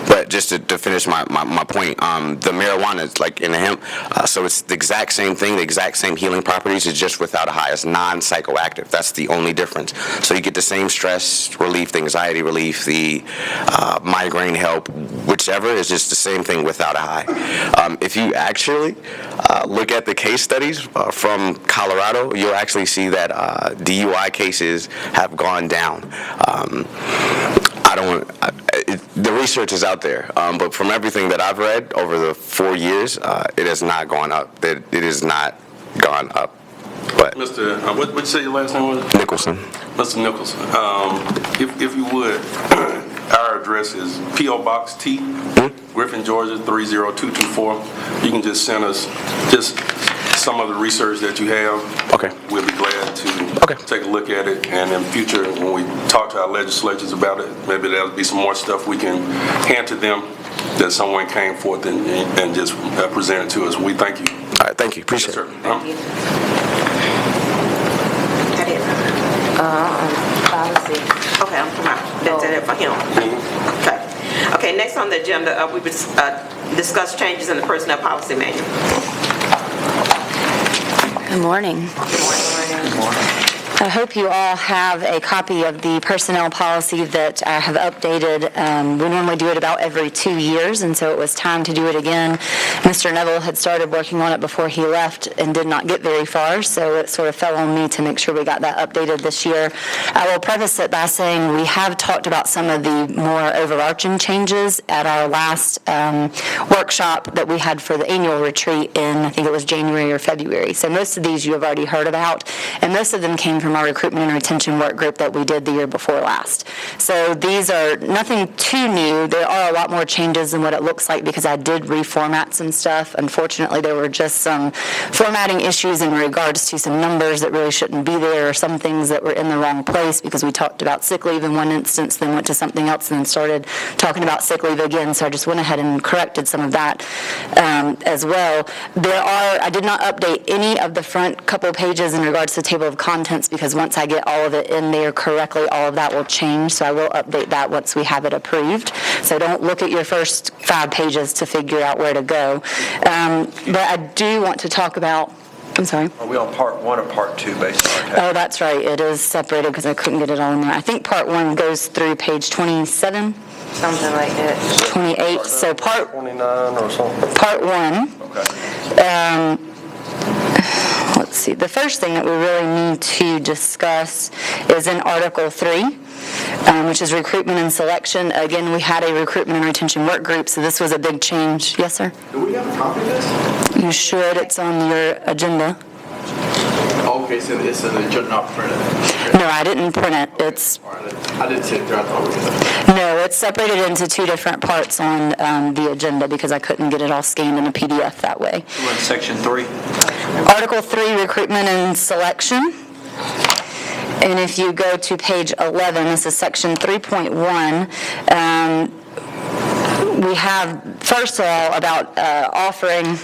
J: But just to finish my point, the marijuana is like in the hemp, so it's the exact same thing, the exact same healing properties, it's just without a high. It's non-psychoactive. That's the only difference. So you get the same stress relief, the anxiety relief, the migraine help, whichever, is just the same thing without a high. If you actually look at the case studies from Colorado, you'll actually see that DUI cases have gone down. The research is out there, but from everything that I've read over the 4 years, it has not gone up. It has not gone up. But
H: Mr., what you say your last name was?
J: Nicholson.
H: Mr. Nicholson, if you would, our address is P.O. Box T, Griffin, Georgia, 30224. You can just send us just some of the research that you have.
J: Okay.
H: We'll be glad to take a look at it, and in future, when we talk to our legislatures about it, maybe there'll be some more stuff we can hand to them that someone came forth and just presented to us. We thank you.
J: All right, thank you. Appreciate it.
A: Thank you. That is.
G: Policy.
A: Okay, I'm come out. That's it for him. Okay. Okay, next on the agenda, we would discuss changes in the personnel policy manual.
K: Good morning.
A: Good morning.
K: I hope you all have a copy of the personnel policy that I have updated. We normally do it about every 2 years, and so it was time to do it again. Mr. Neville had started working on it before he left and did not get very far, so it sort of fell on me to make sure we got that updated this year. I will preface it by saying we have talked about some of the more overarching changes at our last workshop that we had for the annual retreat in, I think it was January or February. So most of these you have already heard about, and most of them came from our recruitment and retention work group that we did the year before last. So these are nothing too new. There are a lot more changes than what it looks like because I did reformat some stuff. Unfortunately, there were just some formatting issues in regards to some numbers that really shouldn't be there, or some things that were in the wrong place because we talked about sick leave in one instance, then went to something else, and then started talking about sick leave again. So I just went ahead and corrected some of that as well. I did not update any of the front couple pages in regards to the table of contents because once I get all of it in there correctly, all of that will change. So I will update that once we have it approved. So don't look at your first 5 pages to figure out where to go. But I do want to talk about, I'm sorry.
C: Are we on part 1 or part 2 based on our text?
K: Oh, that's right. It is separated because I couldn't get it all in there. I think part 1 goes through page 27.
G: Something like that.
K: 28. So part
C: 29 or something?
K: Part 1.
C: Okay.
K: Let's see. The first thing that we really need to discuss is in Article 3, which is recruitment and selection. Again, we had a recruitment and retention work group, so this was a big change. Yes, sir?
F: Do we have a copy of this?
K: You should. It's on your agenda.
F: Okay, so it's in the agenda, not printed.
K: No, I didn't print it. It's
F: All right, I didn't see it there. I thought we did.
K: no, it's separated into 2 different parts on the agenda because I couldn't get it all scanned in a PDF that way.
C: We're in section 3.
K: Article 3, recruitment and selection. And if you go to page 11, this is section 3.1. We have, first of all, about offering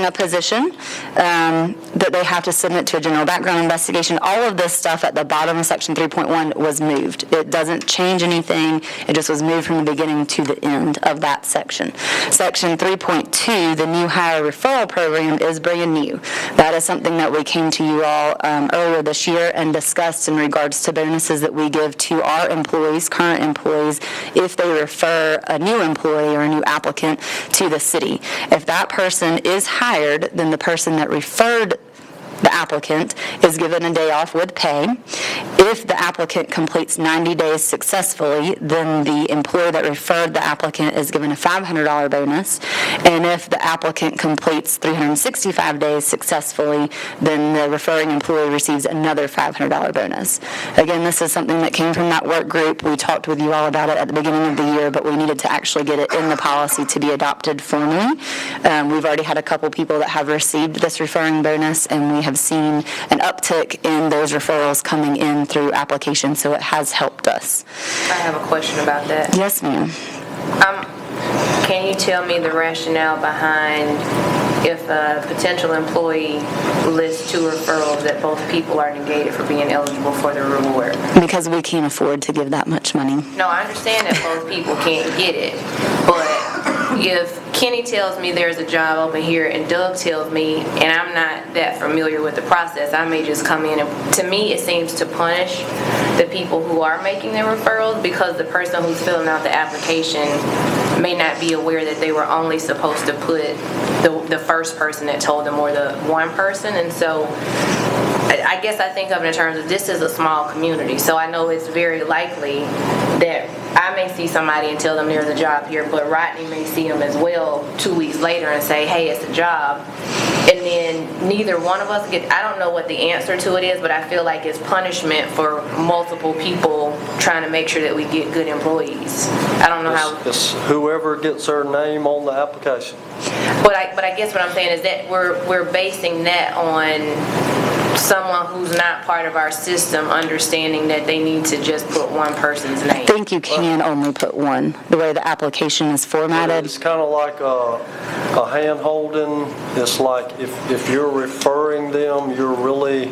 K: a position that they have to submit to a general background investigation. All of this stuff at the bottom of section 3.1 was moved. It doesn't change anything. It just was moved from the beginning to the end of that section. Section 3.2, the new hire referral program, is brand new. That is something that we came to you all earlier this year and discussed in regards to bonuses that we give to our employees, current employees, if they refer a new employee or a new applicant to the city. If that person is hired, then the person that referred the applicant, is given a day off with pay. If the applicant completes 90 days successfully, then the employee that referred the applicant is given a $500 bonus. And if the applicant completes 365 days successfully, then the referring employee receives another $500 bonus. Again, this is something that came from that work group. We talked with you all about it at the beginning of the year, but we needed to actually get it in the policy to be adopted formally. We've already had a couple people that have received this referring bonus, and we have seen an uptick in those referrals coming in through applications, so it has helped us.
G: I have a question about that.
K: Yes, ma'am.
G: Can you tell me the rationale behind if a potential employee lists 2 referrals that both people are negated for being eligible for the reward?
K: Because we can't afford to give that much money.
G: No, I understand that both people can't get it, but if Kenny tells me there's a job open here and Doug tells me, and I'm not that familiar with the process, I may just come in and, to me, it seems to punish the people who are making the referrals because the person who's filling out the application may not be aware that they were only supposed to put the first person that told them or the one person. And so I guess I think of it in terms of this is a small community, so I know it's very likely that I may see somebody and tell them there's a job here, but Rodney may see them as well 2 weeks later and say, hey, it's a job. And then neither one of us I don't know what the answer to it is, but I feel like it's punishment for multiple people trying to make sure that we get good employees. I don't know how.
L: It's whoever gets their name on the application.
G: But I guess what I'm saying is that we're basing that on someone who's not part of our system understanding that they need to just put one person's name.
K: I think you can only put one, the way the application is formatted.
L: It's kind of like a hand-holding. It's like if you're referring them, you're really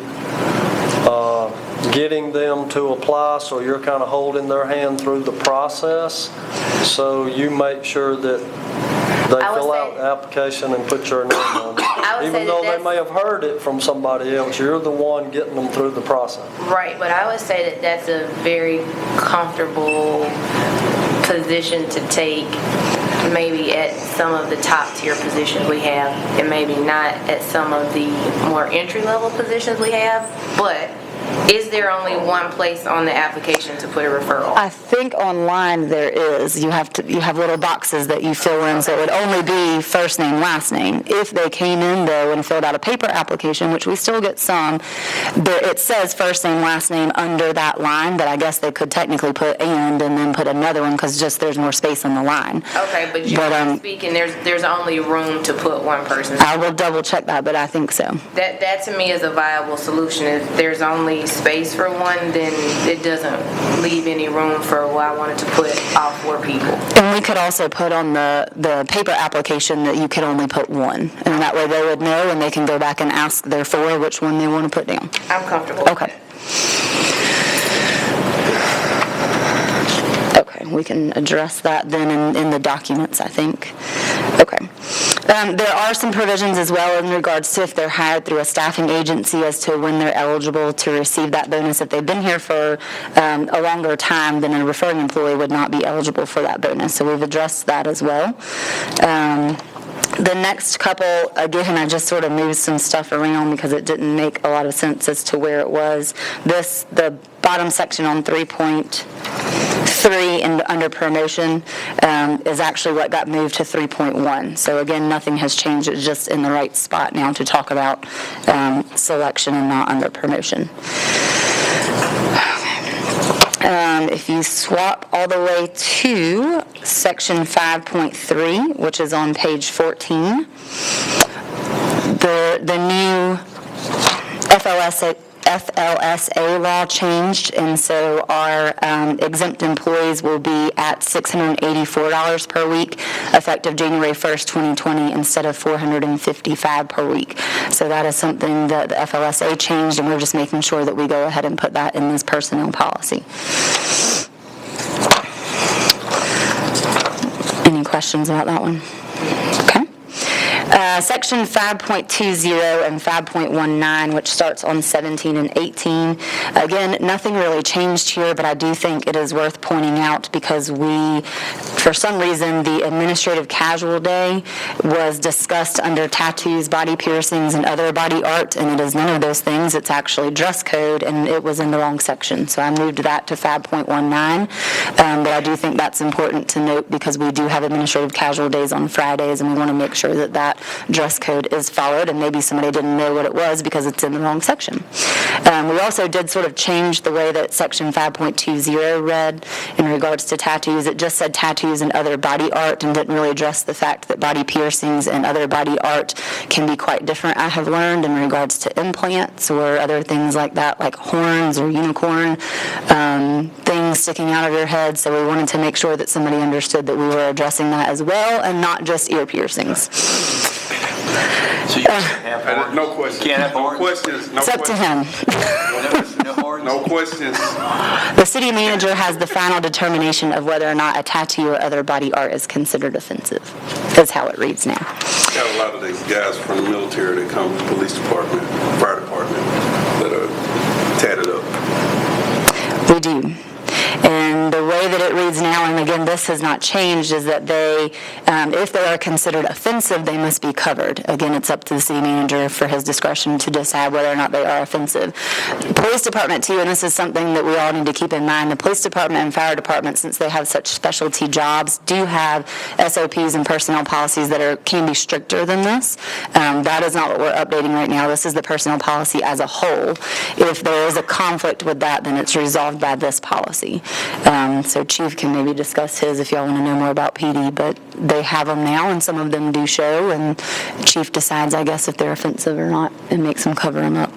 L: getting them to apply, so you're kind of holding their hand through the process. So you make sure that they fill out the application and put your name on it. Even though they may have heard it from somebody else, you're the one getting them through the process.
G: Right, but I would say that that's a very comfortable position to take, maybe at some of the top tier positions we have, and maybe not at some of the more entry-level positions we have, but is there only one place on the application to put a referral?
K: I think online there is. You have little boxes that you fill in, so it would only be first name, last name. If they came in, though, and filled out a paper application, which we still get some, it says first name, last name under that line, but I guess they could technically put and then put another one because just there's more space on the line.
G: Okay, but generally speaking, there's only room to put one person.
K: I will double check that, but I think so.
G: That to me is a viable solution. If there's only space for one, then it doesn't leave any room for I wanted to put all 4 people.
K: And we could also put on the paper application that you could only put one, and that way they would know and they can go back and ask their 4 which one they want to put down.
G: I'm comfortable.
K: Okay. Okay, we can address that then in the documents, I think. Okay. There are some provisions as well in regards to if they're hired through a staffing agency as to when they're eligible to receive that bonus. If they've been here for a longer time, then a referring employee would not be eligible for that bonus. So we've addressed that as well. The next couple, again, I just sort of moved some stuff around because it didn't make a lot of sense as to where it was. The bottom section on 3.3 and under promotion is actually what got moved to 3.1. So again, nothing has changed. It's just in the right spot now to talk about selection and not under promotion. If you swap all the way to section 5.3, which is on page 14, the new FLSA law changed, and so our exempt employees will be at $684 per week, effective January 1st, 2020, instead of $455 per week. So that is something that the FLSA changed, and we're just making sure that we go ahead and put that in this personnel policy. Any questions about that one? Okay. Section 5.20 and 5.19, which starts on 17 and 18. Again, nothing really changed here, but I do think it is worth pointing out because for some reason, the administrative casual day was discussed under tattoos, body piercings, and other body art, and it is none of those things. It's actually dress code, and it was in the wrong section. So I moved that to 5.19, but I do think that's important to note because we do have administrative casual days on Fridays, and we want to make sure that that dress code is followed, and maybe somebody didn't know what it was because it's in the wrong section. We also did sort of change the way that section 5.20 read in regards to tattoos. It just said tattoos and other body art and didn't really address the fact that body piercings and other body art can be quite different, I have learned, in regards to implants or other things like that, like horns or unicorn things sticking out of your head. So we wanted to make sure that somebody understood that we were addressing that as well and not just ear piercings.
C: So you can't have horns?
H: No questions.
C: Can't have
H: No
C: horns?
H: questions. No
K: It's up to him.
C: No horns?
H: No questions.
K: The city manager has the final determination of whether or not a tattoo or other body art is considered offensive. That's how it reads now.
H: Got a lot of these guys from the military that come to the police department, fire department, that are tatted up.
K: We do. And the way that it reads now, and again, this has not changed, is that they, if they are considered offensive, they must be covered. Again, it's up to the city manager for his discretion to decide whether or not they are offensive. Police department, too, and this is something that we all need to keep in mind, the police department and fire department, since they have such specialty jobs, do have SOPs and personnel policies that can be stricter than this. That is not what we're updating right now. This is the personnel policy as a whole. If there is a conflict with that, then it's resolved by this policy. So Chief can maybe discuss his if y'all want to know more about PD, but they have them now, and some of them do show, and Chief decides, I guess, if they're offensive or not, and makes them cover them up.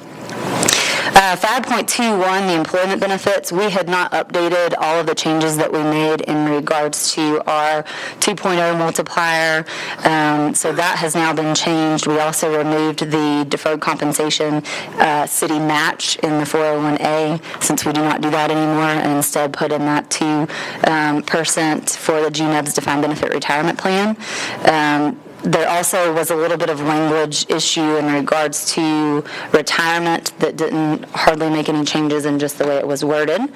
K: 5.21, the employment benefits, we had not updated all of the changes that we made in regards to our 2.0 multiplier, so that has now been changed. We also removed the deferred compensation city match in the 401A, since we do not do that anymore, and instead put in that 2% for the GNEB's defined benefit retirement plan. There also was a little bit of language issue in regards to retirement that didn't hardly make any changes in just the way it was worded.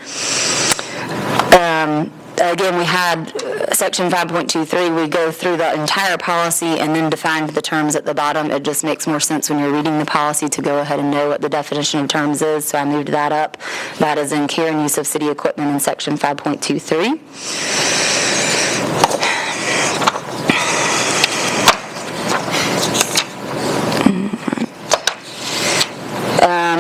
K: Again, we had section 5.23, we go through the entire policy and then defined the terms at the bottom. It just makes more sense when you're reading the policy to go ahead and know what the definition of terms is, so I moved that up. That is in care and use of city equipment in section 5.23.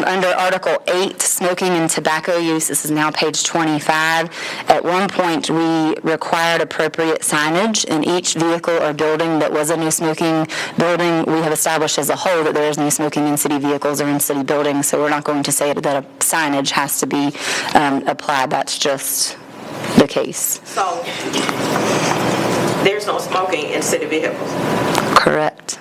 K: Under Article 8, smoking and tobacco use, this is now page 25. At one point, we required appropriate signage in each vehicle or building that was a no smoking building. We have established as a whole that there is no smoking in city vehicles or in city buildings, so we're not going to say that a signage has to be applied. That's just the case.
A: So there's no smoking in city vehicles?
K: Correct.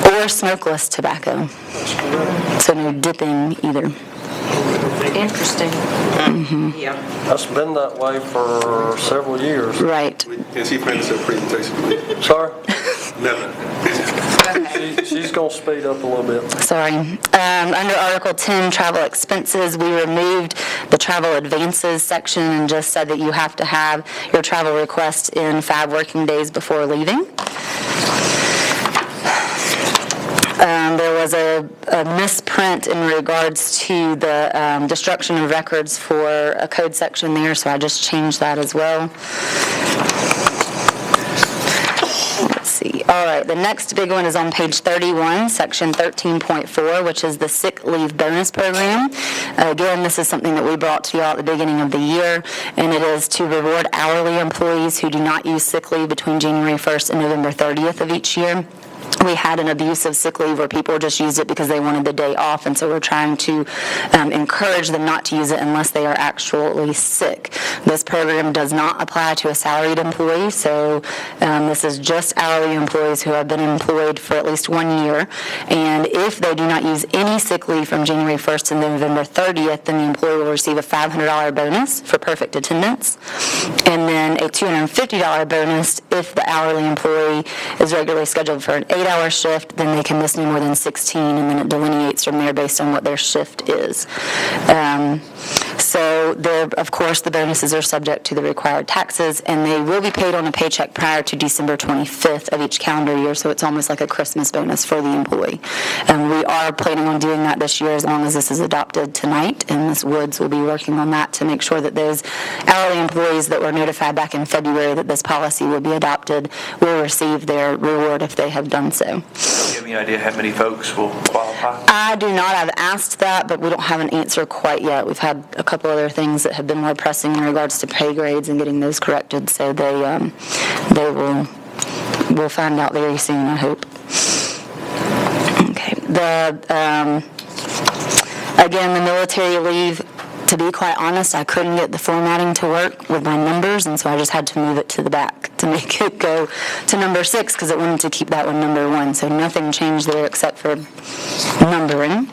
K: Or smokeless tobacco. So no dipping either.
G: Interesting.
A: Yeah.
L: That's been that way for several years.
K: Right.
H: And she finished her presentation, please.
L: Sorry?
H: Nothing.
L: She's going to speed up a little bit.
K: Sorry. Under Article 10, travel expenses, we removed the travel advances section and just said that you have to have your travel request in 5 working days before leaving. There was a misprint in regards to the destruction of records for a code section there, so I just changed that as well. Let's see. All right, the next big one is on page 31, section 13.4, which is the sick leave bonus program. Again, this is something that we brought to you all at the beginning of the year, and it is to reward hourly employees who do not use sick leave between January 1st and November 30th of each year. we had an abuse of sick leave where people just used it because they wanted the day off, and so we're trying to encourage them not to use it unless they are actually sick. This program does not apply to a salaried employee, so this is just hourly employees who have been employed for at least 1 year, and if they do not use any sick leave from January 1st to November 30th, then the employee will receive a $500 bonus for perfect attendance, and then a $250 bonus if the hourly employee is regularly scheduled for an 8-hour shift, then they can miss no more than 16, and then it delineates from there based on what their shift is. So of course, the bonuses are subject to the required taxes, and they will be paid on a paycheck prior to December 25th of each calendar year, so it's almost like a Christmas bonus for the employee. We are planning on doing that this year as long as this is adopted tonight, and Ms. Woods will be working on that to make sure that those hourly employees that were notified back in February that this policy will be adopted will receive their reward if they have done so.
C: Do you have any idea how many folks will qualify?
K: I do not. I've asked that, but we don't have an answer quite yet. We've had a couple other things that have been more pressing in regards to pay grades and getting those corrected, so we'll find out very soon, I hope. Okay. Again, the military leave, to be quite honest, I couldn't get the formatting to work with my numbers, and so I just had to move it to the back to make it go to number 6 because it wanted to keep that one number 1. So nothing changed there except for numbering.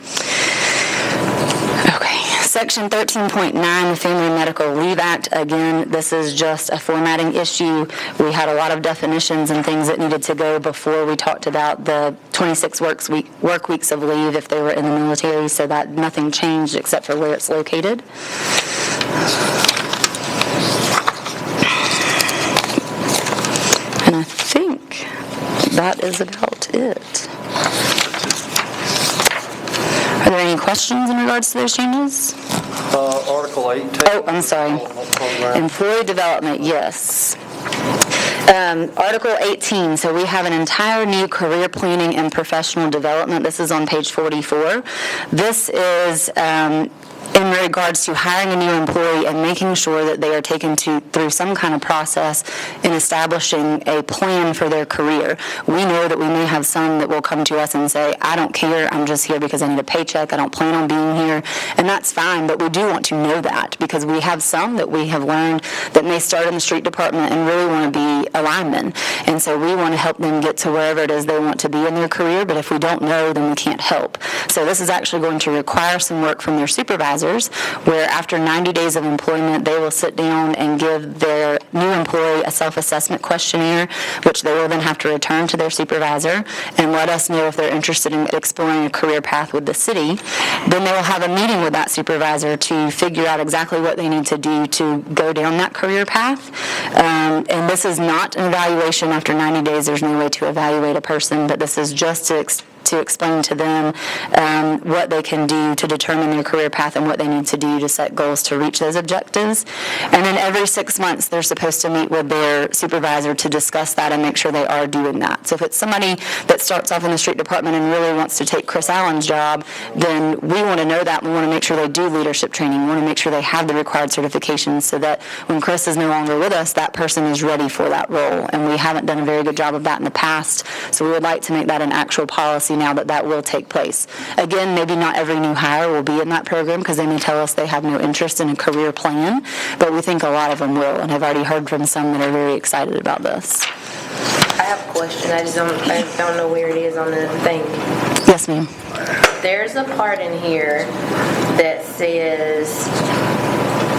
K: Okay. Section 13.9, the Family Medical Leave Act. Again, this is just a formatting issue. We had a lot of definitions and things that needed to go before we talked about the 26 work weeks of leave if they were in the military, so that nothing changed except for where it's located. And I think that is about it. Are there any questions in regards to those changes?
L: Article 18.
K: Oh, I'm sorry. Employee development, yes. Article 18, so we have an entire new career planning and professional development. This is on page 44. This is in regards to hiring a new employee and making sure that they are taken through some kind of process in establishing a plan for their career. We know that we may have some that will come to us and say, I don't care, I'm just here because I need a paycheck, I don't plan on being here, and that's fine, but we do want to know that because we have some that we have learned that may start in the street department and really want to be a lineman, and so we want to help them get to wherever it is they want to be in their career, but if we don't know, then we can't help. So this is actually going to require some work from their supervisors, where after 90 days of employment, they will sit down and give their new employee a self-assessment questionnaire, which they will then have to return to their supervisor and let us know if they're interested in exploring a career path with the city. Then they will have a meeting with that supervisor to figure out exactly what they need to do to go down that career path. And this is not an evaluation after 90 days. There's no way to evaluate a person, but this is just to explain to them what they can do to determine their career path and what they need to do to set goals to reach those objectives. And then every 6 months, they're supposed to meet with their supervisor to discuss that and make sure they are doing that. So if it's somebody that starts off in the street department and really wants to take Chris Allen's job, then we want to know that. We want to make sure they do leadership training. We want to make sure they have the required certifications so that when Chris is no longer with us, that person is ready for that role. And we haven't done a very good job of that in the past, so we would like to make that an actual policy now that will take place. Again, maybe not every new hire will be in that program because they may tell us they have no interest in a career plan, but we think a lot of them will, and I've already heard from some that are very excited about this.
G: I have a question. I don't know where it is on the thing.
K: Yes, ma'am.
G: There's a part in here that says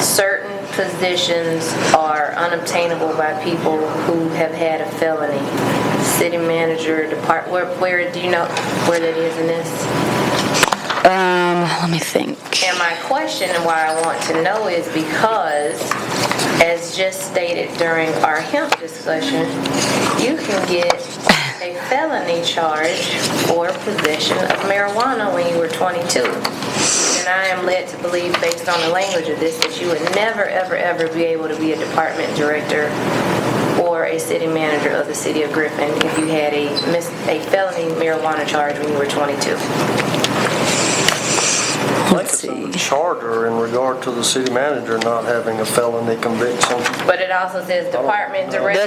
G: certain positions are unobtainable by people who have had a felony. City manager, where do you know where that is in this?
K: Let me think.
G: And my question and why I want to know is because, as just stated during our hemp discussion, you can get a felony charge for possession of marijuana when you were 22. And I am led to believe, based on the language of this, that you would never, ever, ever be able to be a department director or a city manager of the city of Griffin if you had a felony marijuana charge when you were 22.
L: think it's in the charter in regard to the city manager not having a felony conviction.
G: But it also says department director.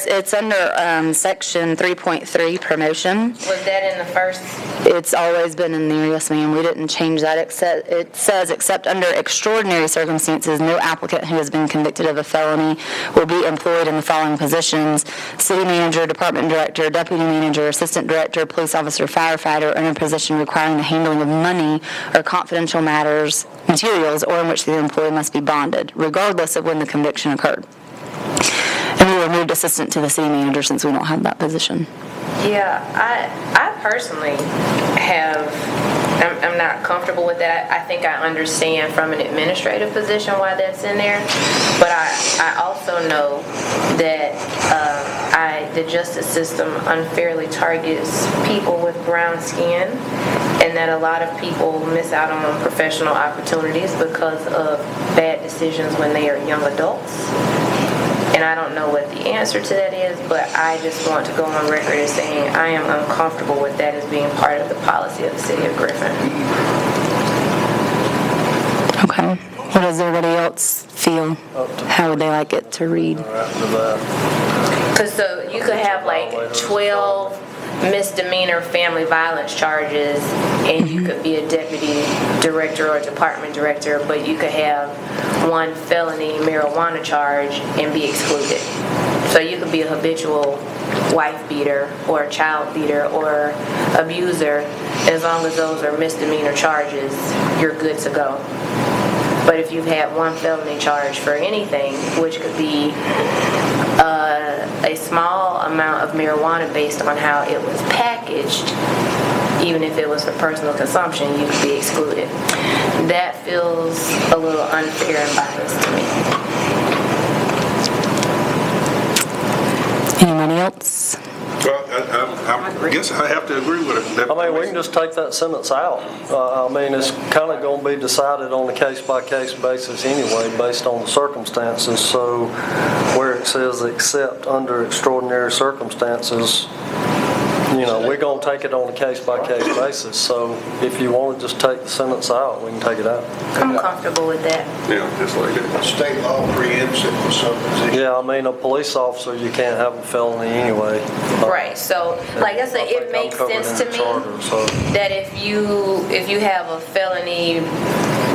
K: It's under section 3.3, promotion.
G: Was that in the first?
K: It's always been in there, yes ma'am. We didn't change that. It says, except under extraordinary circumstances, no applicant who has been convicted of a felony will be employed in the following positions: city manager, department director, deputy manager, assistant director, police officer, firefighter, or in a position requiring the handling of money or confidential materials, or in which the employee must be bonded, regardless of when the conviction occurred. And we removed assistant to the city manager since we don't have that position.
G: Yeah, I personally I'm not comfortable with that. I think I understand from an administrative position why that's in there, but I also know that the justice system unfairly targets people with brown skin, and that a lot of people miss out on professional opportunities because of bad decisions when they are young adults. And I don't know what the answer to that is, but I just want to go on record as saying I am uncomfortable with that as being part of the policy of the city of Griffin.
K: Okay. What does everybody else feel? How would they like it to read?
G: Because so you could have like 12 misdemeanor family violence charges, and you could be a deputy director or department director, but you could have one felony marijuana charge and be excluded. So you could be a habitual wife beater or a child beater or abuser. As long as those are misdemeanor charges, you're good to go. But if you've had one felony charge for anything, which could be a small amount of marijuana based on how it was packaged, even if it was for personal consumption, you could be excluded. That feels a little unfair and biased to me.
K: Anybody else?
H: Well, I guess I have to agree with it.
L: I mean, we can just take that sentence out. I mean, it's kind of going to be decided on a case-by-case basis anyway, based on the circumstances. So where it says except under extraordinary circumstances, we're going to take it on a case-by-case basis. So if you want to just take the sentence out, we can take it out.
G: I'm comfortable with that.
H: Yeah, just like that.
I: State law preempts it for some position.
L: Yeah, I mean, a police officer, you can't have a felony anyway.
G: Right, so like I said, it makes sense to me that if you have a felony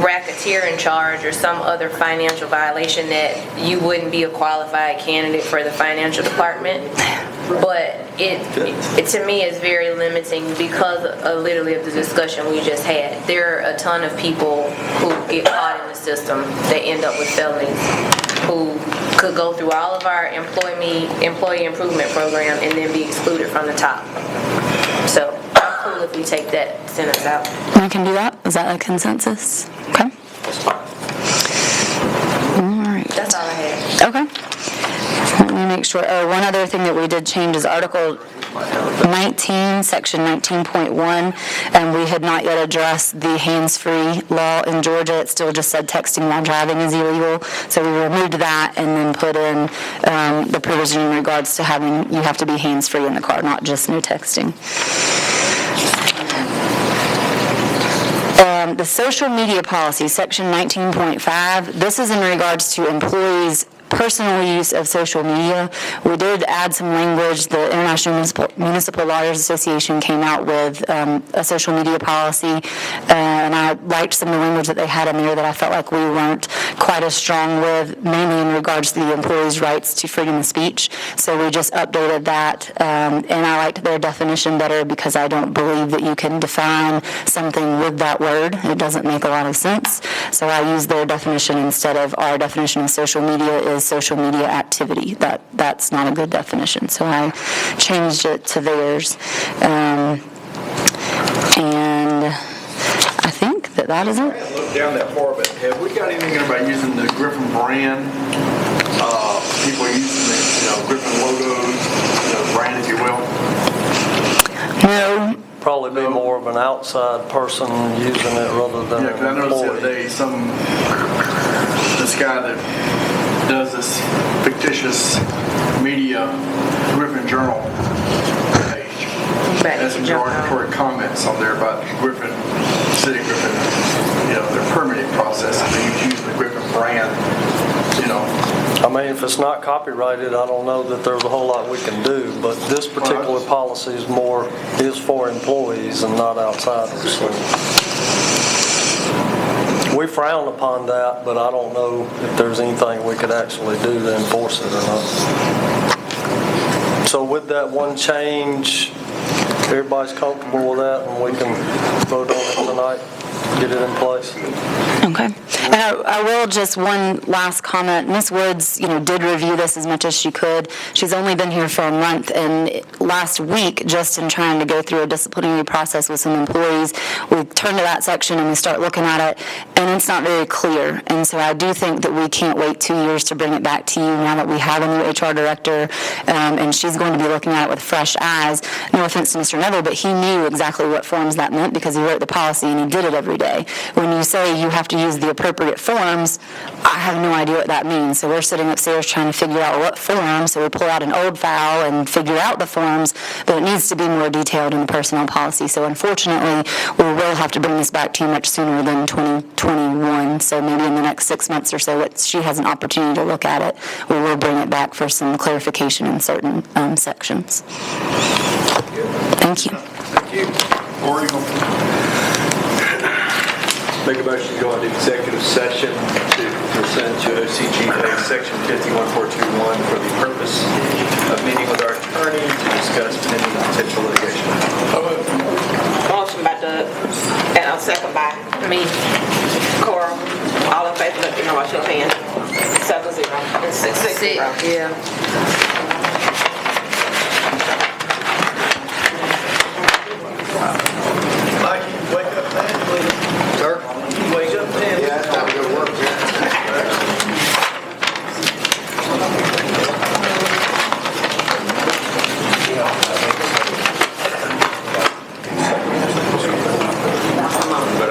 G: racketeering charge or some other financial violation, that you wouldn't be a qualified candidate for the financial department. But it to me is very limiting because literally of the discussion we just had. There are a ton of people who get caught in the system that end up with felonies, who could go through all of our employee improvement program and then be excluded from the top. So I'm cool if we take that sentence out.
K: I can do that. Is that a consensus? Okay. All right.
G: That's all I had.
K: Okay. Let me make sure. Oh, one other thing that we did change is Article 19, Section 19.1, and we had not yet addressed the hands-free law in Georgia. It still just said texting while driving is illegal, so we removed that and then put in the provision in regards to you have to be hands-free in the car, not just no texting. The social media policy, Section 19.5, this is in regards to employees' personal use of social media. We did add some language. The International Municipal Lawyers Association came out with a social media policy, and I liked some of the language that they had in there that I felt like we weren't quite as strong with, mainly in regards to the employees' rights to freedom of speech. So we just updated that, and I liked their definition better because I don't believe that you can define something with that word. It doesn't make a lot of sense. So I used their definition instead of our definition of social media is social media activity. That's not a good definition. So I changed it to theirs. And I think that is it.
F: Look down that far, but have we got anything about using the Griffin brand? People using the Griffin logos, brand, if you will?
K: No.
L: Probably be more of an outside person using it rather than an employee.
F: I noticed the other day this guy that does this fictitious media Griffin Journal page has some derogatory comments on there about Griffin, City Griffin, their permitting process, and they use the Griffin brand,
L: I mean, if it's not copyrighted, I don't know that there's a whole lot we can do, but this particular policy is for employees and not outsiders. So we frown upon that, but I don't know if there's anything we could actually do to enforce it or not. So with that one change, everybody's comfortable with that, and we can vote on it tonight, get it in place.
K: Okay. And I will just one last comment. Ms. Woods, did review this as much as she could. She's only been here for a month, and last week, just in trying to go through a disciplinary process with some employees, we turn to that section and we start looking at it, and it's not very clear. And so I do think that we can't wait 2 years to bring it back to you now that we have a new HR director, and she's going to be looking at it with fresh eyes. No offense to Mr. Neville, but he knew exactly what forms that meant because he wrote the policy and he did it every day. When you say you have to use the appropriate forms, I have no idea what that means. So we're sitting upstairs trying to figure out what forms, so we pull out an old file and figure out the forms, but it needs to be more detailed in the personnel policy. So unfortunately, we will have to bring this back to you much sooner than 2021. So maybe in the next 6 months or so, she has an opportunity to look at it. We will bring it back for some clarification in certain sections. Thank you.
F: Thank you. Oregon.
C: Make a motion to go into executive session to pursuant to OCGA Section 51421 for the purpose of meeting with our attorney to discuss pending potential litigation.
A: Motion by Doug, and a second by me. Cora, all in favor, let me know by show of hands. 7-0. 6-0.
G: Yeah.